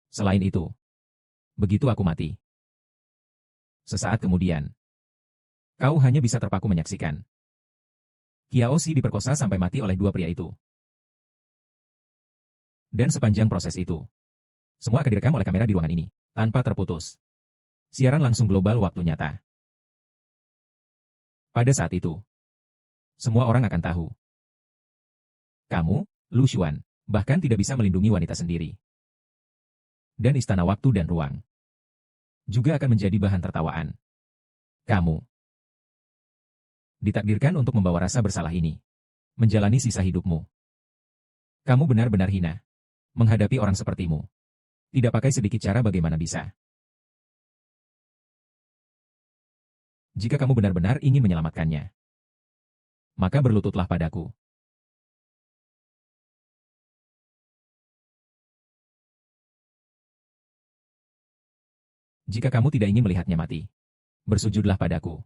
Selain itu, begitu aku mati. Sesaat kemudian, kau hanya bisa terpaku menyaksikan. Kiao Xi diperkosa sampai mati oleh 2 pria itu. Dan sepanjang proses itu, semua akan direkam oleh kamera di ruangan ini, tanpa terputus. Siaran langsung global waktu nyata. Pada saat itu, semua orang akan tahu. Kamu, Lu Xuan, bahkan tidak bisa melindungi wanita sendiri. Dan istana waktu dan ruang juga akan menjadi bahan tertawaan. Kamu ditakdirkan untuk membawa rasa bersalah ini, menjalani sisa hidupmu. Kamu benar-benar hina. Menghadapi orang sepertimu. Tidak pakai sedikit cara bagaimana bisa. Jika kamu benar-benar ingin menyelamatkannya, maka berlututlah padaku. Jika kamu tidak ingin melihatnya mati, bersujudlah padaku.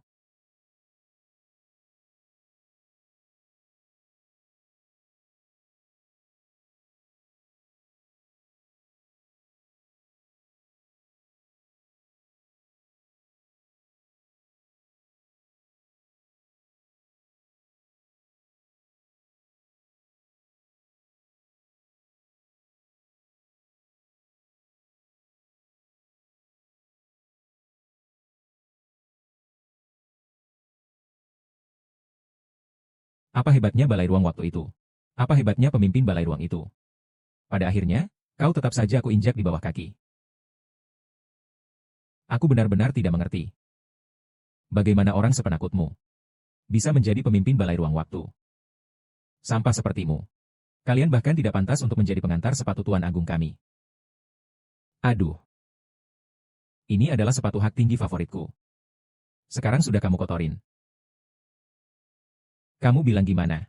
Apa hebatnya balai ruang waktu itu? Apa hebatnya pemimpin balai ruang itu? Pada akhirnya, kau tetap saja aku injak di bawah kaki. Aku benar-benar tidak mengerti. Bagaimana orang sepenakutmu bisa menjadi pemimpin balai ruang waktu? Sampah sepertimu. Kalian bahkan tidak pantas untuk menjadi pengantar sepatu Tuan Agung kami. Aduh. Ini adalah sepatu hak tinggi favoritku. Sekarang sudah kamu kotorin. Kamu bilang gimana?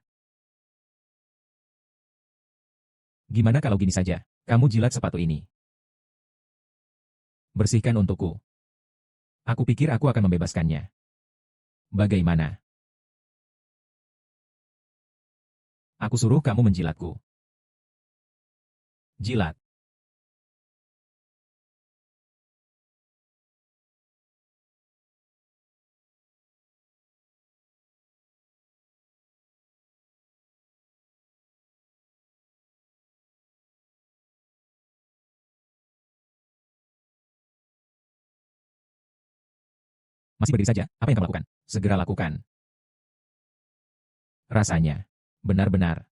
Gimana kalau gini saja? Kamu jilat sepatu ini. Bersihkan untukku. Aku pikir aku akan membebaskannya. Bagaimana? Aku suruh kamu menjilatku. Jilat. Masih berdiri saja, apa yang kamu lakukan? Segera lakukan. Rasanya. Benar-benar.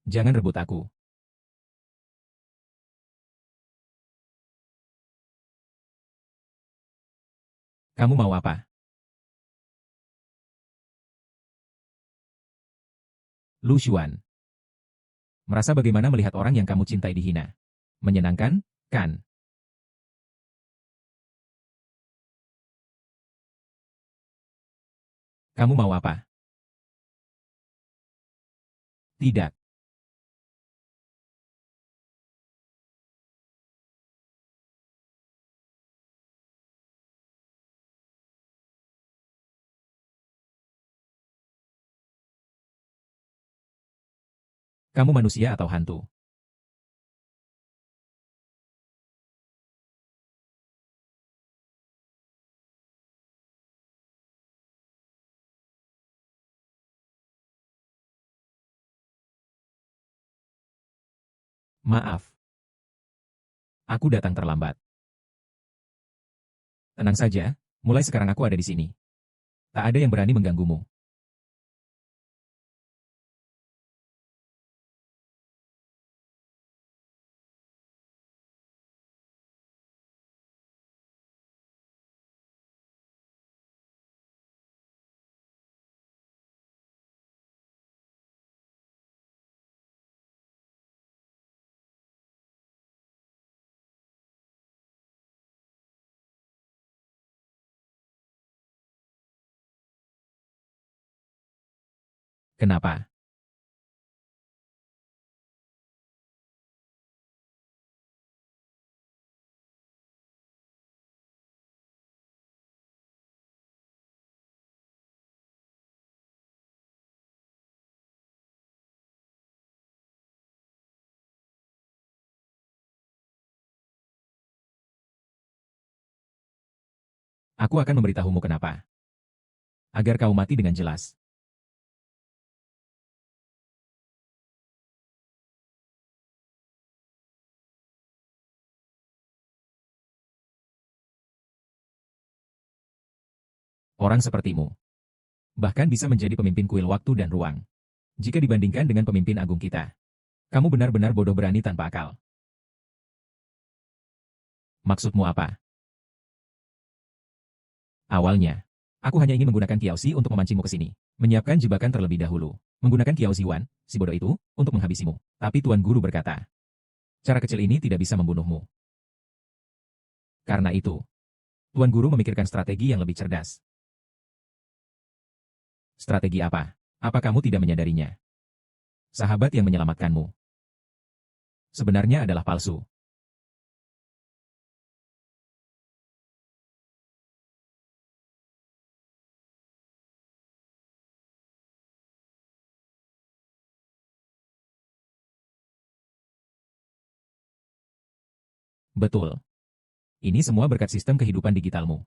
Jangan rebut aku. Kamu mau apa? Lu Xuan. Merasa bagaimana melihat orang yang kamu cintai dihina? Menyenangkan, kan? Kamu mau apa? Tidak. Kamu manusia atau hantu? Maaf. Aku datang terlambat. Tenang saja, mulai sekarang aku ada di sini. Tak ada yang berani mengganggumu. Kenapa? Aku akan memberitahumu kenapa. Agar kau mati dengan jelas. Orang sepertimu. Bahkan bisa menjadi pemimpin kuil waktu dan ruang. Jika dibandingkan dengan pemimpin agung kita. Kamu benar-benar bodoh berani tanpa akal. Maksudmu apa? Awalnya, aku hanya ingin menggunakan Kiaoxi untuk memancingmu ke sini. Menyiapkan jebakan terlebih dahulu. Menggunakan Kiaoxi Wan, si bodoh itu, untuk menghabisimu. Tapi Tuan Guru berkata, cara kecil ini tidak bisa membunuhmu. Karena itu, Tuan Guru memikirkan strategi yang lebih cerdas. Strategi apa? Apa kamu tidak menyadarinya? Sahabat yang menyelamatkanmu sebenarnya adalah palsu. Betul. Ini semua berkat sistem kehidupan digitalmu.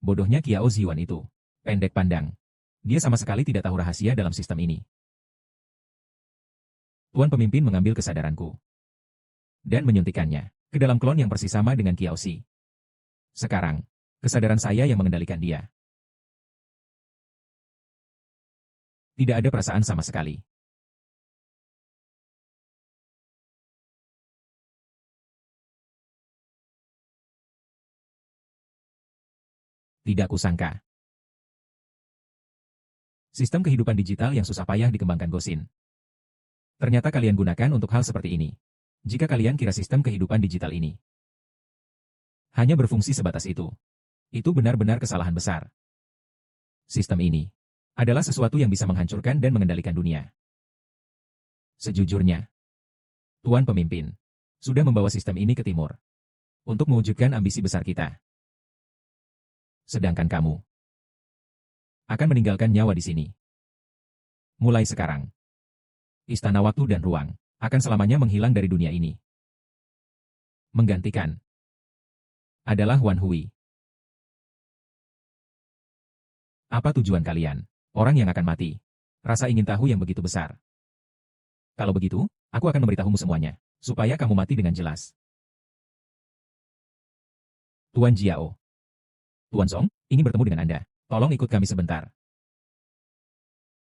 Bodohnya Kiao Ziwan itu. Pendek pandang. Dia sama sekali tidak tahu rahasia dalam sistem ini. Tuan pemimpin mengambil kesadaranku. Dan menyuntikkannya ke dalam klon yang persis sama dengan Kiaoxi. Sekarang, kesadaran saya yang mengendalikan dia. Tidak ada perasaan sama sekali. Tidak kusangka. Sistem kehidupan digital yang susah payah dikembangkan Gosin. Ternyata kalian gunakan untuk hal seperti ini. Jika kalian kira sistem kehidupan digital ini hanya berfungsi sebatas itu benar-benar kesalahan besar. Sistem ini adalah sesuatu yang bisa menghancurkan dan mengendalikan dunia. Sejujurnya, Tuan Pemimpin sudah membawa sistem ini ke timur untuk mewujudkan ambisi besar kita. Sedangkan kamu akan meninggalkan nyawa di sini. Mulai sekarang, Istana Waktu dan Ruang akan selamanya menghilang dari dunia ini. Menggantikan adalah Wan Hui. Apa tujuan kalian? Orang yang akan mati. Rasa ingin tahu yang begitu besar. Kalau begitu, aku akan memberitahumu semuanya, supaya kamu mati dengan jelas. Tuan Jiao. Tuan Song, ingin bertemu dengan Anda. Tolong ikut kami sebentar.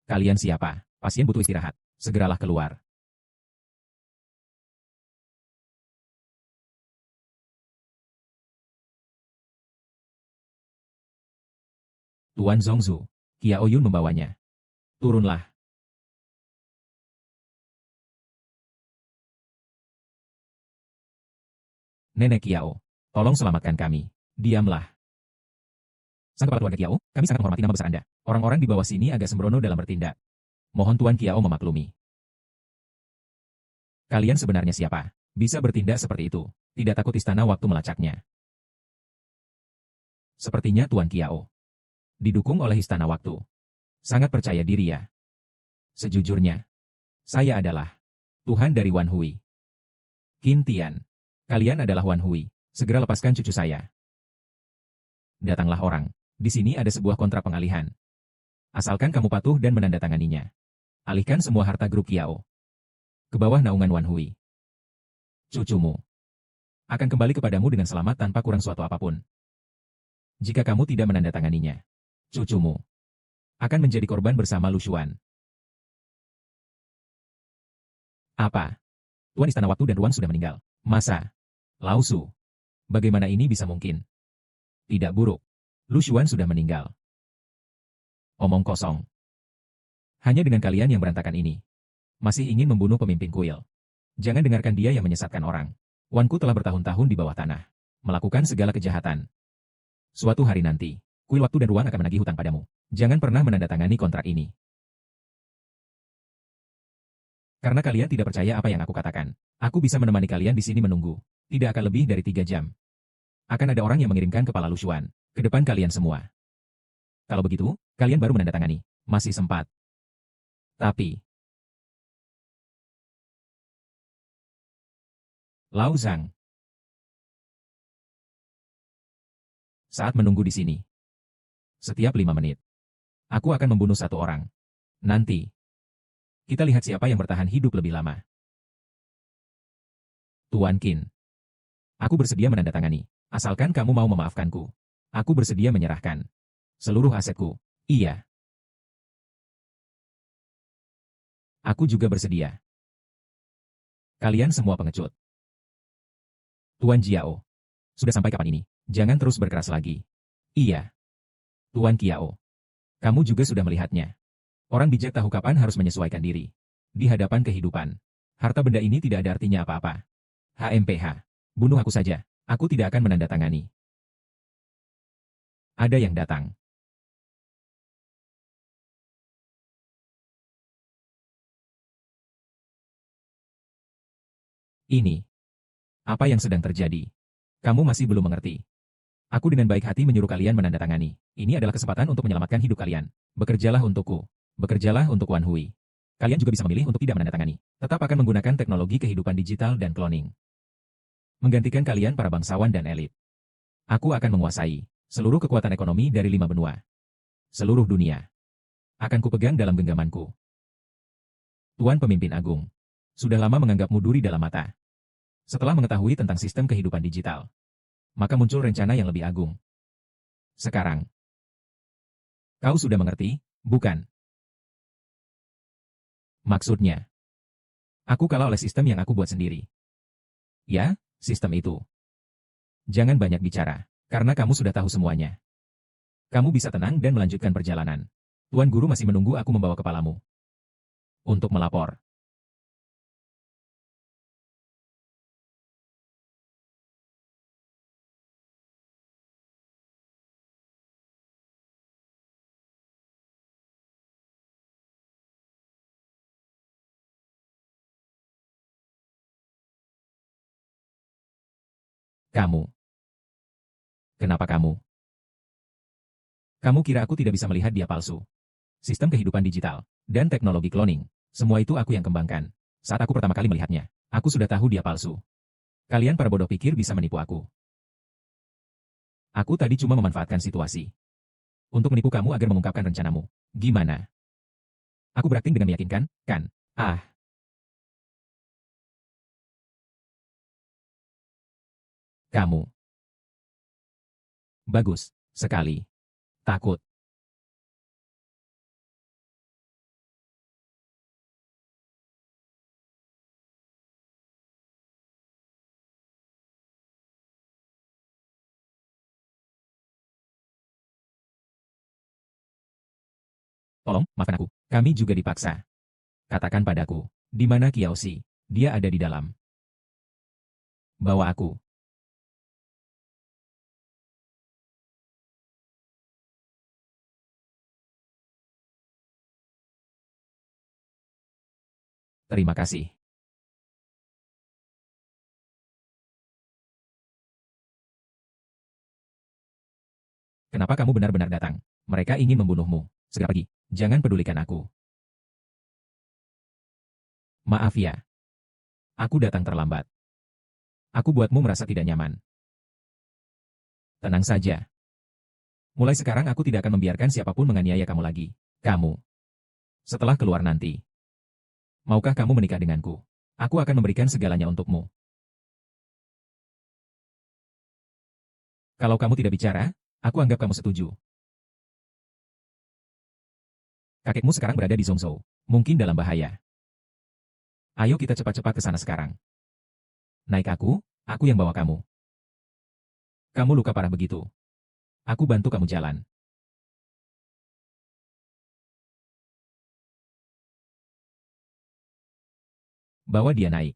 Kalian siapa? Pasien butuh istirahat. Segeralah keluar. Tuan Zongzu. Kiao Yun membawanya. Turunlah. Nenek Kiao, tolong selamatkan kami. Diamlah. Sang kepala keluarga Kiao, kami sangat menghormati nama besar Anda. Orang-orang di bawah sini agak sembrono dalam bertindak. Mohon Tuan Kiao memaklumi. Kalian sebenarnya siapa? Bisa bertindak seperti itu. Tidak takut istana waktu melacaknya. Sepertinya Tuan Kiao didukung oleh istana waktu. Sangat percaya diri ya. Sejujurnya, saya adalah Tuhan dari Wan Hui. Qin Tian, kalian adalah Wan Hui. Segera lepaskan cucu saya. Datanglah orang. Di sini ada sebuah kontrak pengalihan. Asalkan kamu patuh dan menandatanganinya. Alihkan semua harta grup Kiao ke bawah naungan Wan Hui. Cucumu akan kembali kepadamu dengan selamat tanpa kurang suatu apapun. Jika kamu tidak menandatanganinya, cucumu akan menjadi korban bersama Lu Xuan. Apa? Tuan Istana Waktu dan Ruang sudah meninggal. Masa? Lao Su. Bagaimana ini bisa mungkin? Tidak buruk. Lu Xuan sudah meninggal. Omong kosong. Hanya dengan kalian yang berantakan ini masih ingin membunuh pemimpin kuil. Jangan dengarkan dia yang menyesatkan orang. Wanku telah bertahun-tahun di bawah tanah, melakukan segala kejahatan. Suatu hari nanti, kuil waktu dan ruang akan menagih hutang padamu. Jangan pernah menandatangani kontrak ini. Karena kalian tidak percaya apa yang aku katakan. Aku bisa menemani kalian di sini menunggu. Tidak akan lebih dari 3 jam. Akan ada orang yang mengirimkan kepala Lu Xuan ke depan kalian semua. Kalau begitu, kalian baru menandatangani. Masih sempat. Tapi Lao Zhang saat menunggu di sini. Setiap 5 menit, aku akan membunuh satu orang. Nanti, kita lihat siapa yang bertahan hidup lebih lama. Tuan Qin, aku bersedia menandatangani. Asalkan kamu mau memaafkanku. Aku bersedia menyerahkan seluruh asetku. Iya. Aku juga bersedia. Kalian semua pengecut. Tuan Jiao, sudah sampai kapan ini? Jangan terus berkeras lagi. Iya. Tuan Kiao, kamu juga sudah melihatnya. Orang bijak tahu kapan harus menyesuaikan diri. Di hadapan kehidupan, harta benda ini tidak ada artinya apa-apa. HMPH, bunuh aku saja. Aku tidak akan menandatangani. Ada yang datang. Ini. Apa yang sedang terjadi? Kamu masih belum mengerti. Aku dengan baik hati menyuruh kalian menandatangani. Ini adalah kesempatan untuk menyelamatkan hidup kalian. Bekerjalah untukku. Bekerjalah untuk Wan Hui. Kalian juga bisa memilih untuk tidak menandatangani. Tetap akan menggunakan teknologi kehidupan digital dan cloning. Menggantikan kalian para bangsawan dan elit. Aku akan menguasai seluruh kekuatan ekonomi dari 5 benua. Seluruh dunia akan kupegang dalam genggamanku. Tuan Pemimpin Agung, sudah lama menganggapmu duri dalam mata. Setelah mengetahui tentang sistem kehidupan digital, maka muncul rencana yang lebih agung. Sekarang, kau sudah mengerti, bukan? Maksudnya, aku kalah oleh sistem yang aku buat sendiri. Ya, sistem itu. Jangan banyak bicara, karena kamu sudah tahu semuanya. Kamu bisa tenang dan melanjutkan perjalanan. Tuan Guru masih menunggu aku membawa kepalamu. Untuk melapor. Kamu. Kenapa kamu? Kamu kira aku tidak bisa melihat dia palsu? Sistem kehidupan digital, dan teknologi cloning. Semua itu aku yang kembangkan. Saat aku pertama kali melihatnya, aku sudah tahu dia palsu. Kalian para bodoh pikir bisa menipu aku. Aku tadi cuma memanfaatkan situasi. Untuk menipu kamu agar mengungkapkan rencanamu. Gimana? Aku berakting dengan meyakinkan, kan? Ah, kamu. Bagus. Sekali. Takut. Tolong, maafkan aku. Kami juga dipaksa. Katakan padaku. Di mana Kiaoshi? Dia ada di dalam. Bawa aku. Terima kasih. Kenapa kamu benar-benar datang? Mereka ingin membunuhmu. Segera pergi. Jangan pedulikan aku. Maaf ya. Aku datang terlambat. Aku buatmu merasa tidak nyaman. Tenang saja. Mulai sekarang aku tidak akan membiarkan siapapun menganiaya kamu lagi. Kamu. Setelah keluar nanti. Maukah kamu menikah denganku? Aku akan memberikan segalanya untukmu. Kalau kamu tidak bicara, aku anggap kamu setuju. Kakekmu sekarang berada di Zhongzhou. Mungkin dalam bahaya. Ayo kita cepat-cepat ke sana sekarang. Naik aku yang bawa kamu. Kamu luka parah begitu. Aku bantu kamu jalan. Bawa dia naik.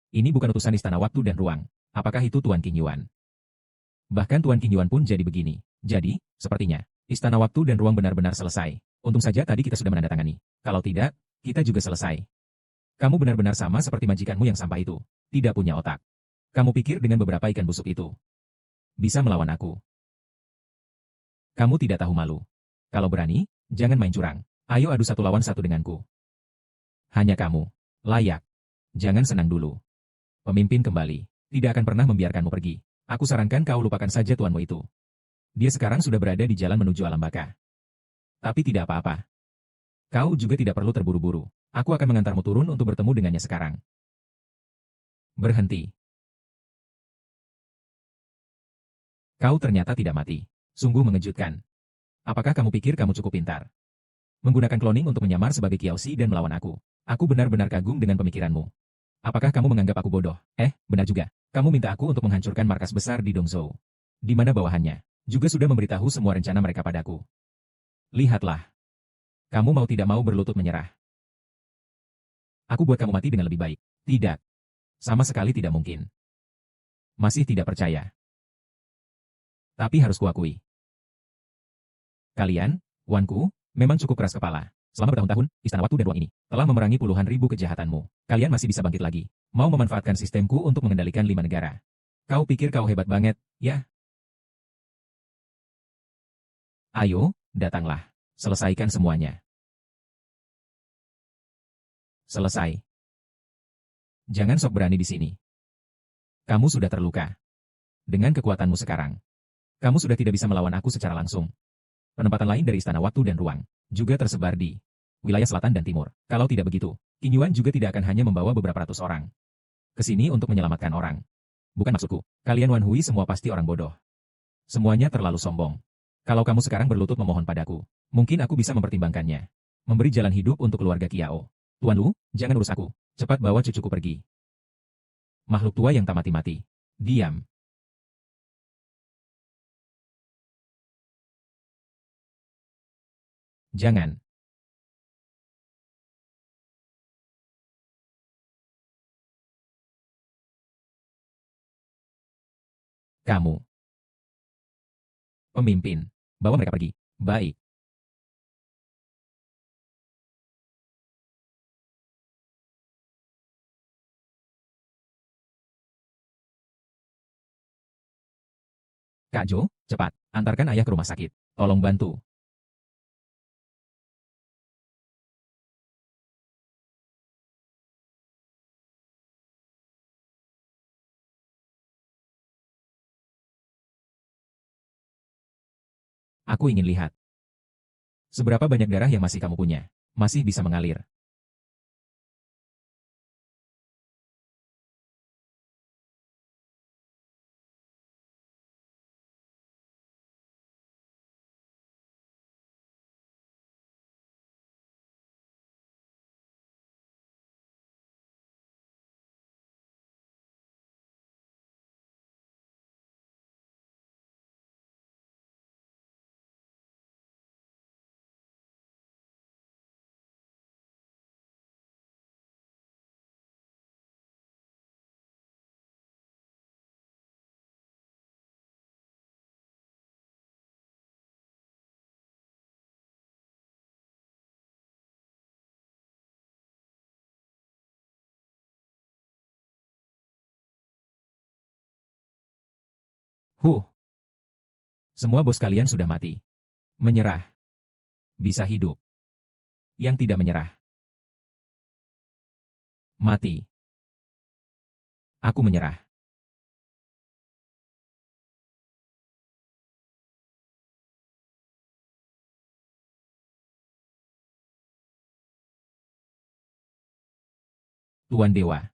Ini bukan utusan istana waktu dan ruang. Apakah itu Tuan King Yuan? Bahkan Tuan King Yuan pun jadi begini. Jadi, sepertinya, istana waktu dan ruang benar-benar selesai. Untung saja tadi kita sudah menandatangani. Kalau tidak, kita juga selesai. Kamu benar-benar sama seperti majikanmu yang sampah itu. Tidak punya otak. Kamu pikir dengan beberapa ikan busuk itu bisa melawan aku? Kamu tidak tahu malu. Kalau berani, jangan main curang. Ayo adu satu lawan satu denganku. Hanya kamu. Layak. Jangan senang dulu. Pemimpin kembali. Tidak akan pernah membiarkanmu pergi. Aku sarankan kau lupakan saja tuanmu itu. Dia sekarang sudah berada di jalan menuju alam baka. Tapi tidak apa-apa. Kau juga tidak perlu terburu-buru. Aku akan mengantarmu turun untuk bertemu dengannya sekarang. Berhenti. Kau ternyata tidak mati. Sungguh mengejutkan. Apakah kamu pikir kamu cukup pintar? Menggunakan cloning untuk menyamar sebagai Kiaoshi dan melawan aku. Aku benar-benar kagum dengan pemikiranmu. Apakah kamu menganggap aku bodoh? Benar juga. Kamu minta aku untuk menghancurkan markas besar di Dongzhou. Di mana bawahannya juga sudah memberitahu semua rencana mereka padaku. Lihatlah. Kamu mau tidak mau berlutut menyerah. Aku buat kamu mati dengan lebih baik. Tidak. Sama sekali tidak mungkin. Masih tidak percaya. Tapi harus kuakui. Kalian, Wanku, memang cukup keras kepala. Selama bertahun-tahun, Istana Waktu dan Ruang ini telah memerangi puluhan ribu kejahatanmu. Kalian masih bisa bangkit lagi. Mau memanfaatkan sistemku untuk mengendalikan 5 negara. Kau pikir kau hebat banget, ya? Ayo, datanglah. Selesaikan semuanya. Selesai. Jangan sok berani di sini. Kamu sudah terluka. Dengan kekuatanmu sekarang, kamu sudah tidak bisa melawan aku secara langsung. Penempatan lain dari Istana Waktu dan Ruang juga tersebar di wilayah selatan dan timur. Kalau tidak begitu, King Yuan juga tidak akan hanya membawa beberapa ratus orang. Kesini untuk menyelamatkan orang. Bukan maksudku. Kalian Wan Hui semua pasti orang bodoh. Semuanya terlalu sombong. Kalau kamu sekarang berlutut memohon padaku, mungkin aku bisa mempertimbangkannya. Memberi jalan hidup untuk keluarga Kiao. Tuan Lu, jangan urus aku. Cepat bawa cucuku pergi. Makhluk tua yang tak mati-mati. Diam. Jangan. Kamu. Pemimpin. Bawa mereka pergi. Baik. Kak Jo, cepat. Antarkan ayah ke rumah sakit. Tolong bantu. Aku ingin lihat. Seberapa banyak darah yang masih kamu punya? Masih bisa mengalir. Huh. Semua bos kalian sudah mati. Menyerah. Bisa hidup. Yang tidak menyerah. Mati. Aku menyerah. Tuan Dewa.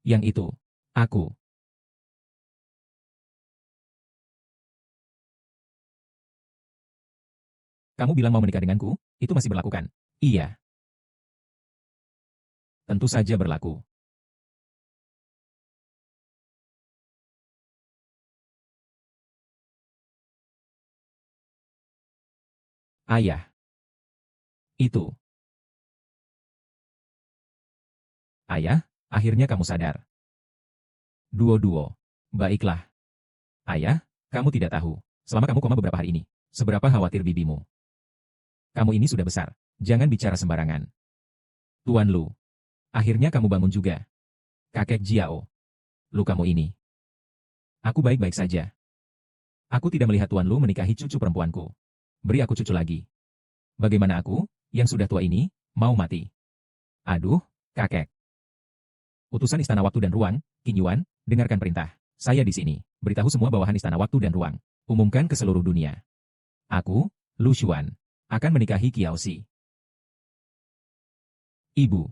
Yang itu. Aku. Kamu bilang mau menikah denganku? Itu masih berlaku kan? Iya. Tentu saja berlaku. Ayah. Itu. Ayah, akhirnya kamu sadar. Duo-duo. Baiklah. Ayah, kamu tidak tahu. Selama kamu koma beberapa hari ini, seberapa khawatir bibimu. Kamu ini sudah besar. Jangan bicara sembarangan. Tuan Lu. Akhirnya kamu bangun juga. Kakek Jiao. Lu kamu ini. Aku baik-baik saja. Aku tidak melihat Tuan Lu menikahi cucu perempuanku. Beri aku cucu lagi. Bagaimana aku, yang sudah tua ini, mau mati? Aduh, kakek. Utusan Istana Waktu dan Ruang, King Yuan, dengarkan perintah. Saya di sini. Beritahu semua bawahan Istana Waktu dan Ruang. Umumkan ke seluruh dunia. Aku, Lu Xuan, akan menikahi Kiao Xi. Ibu.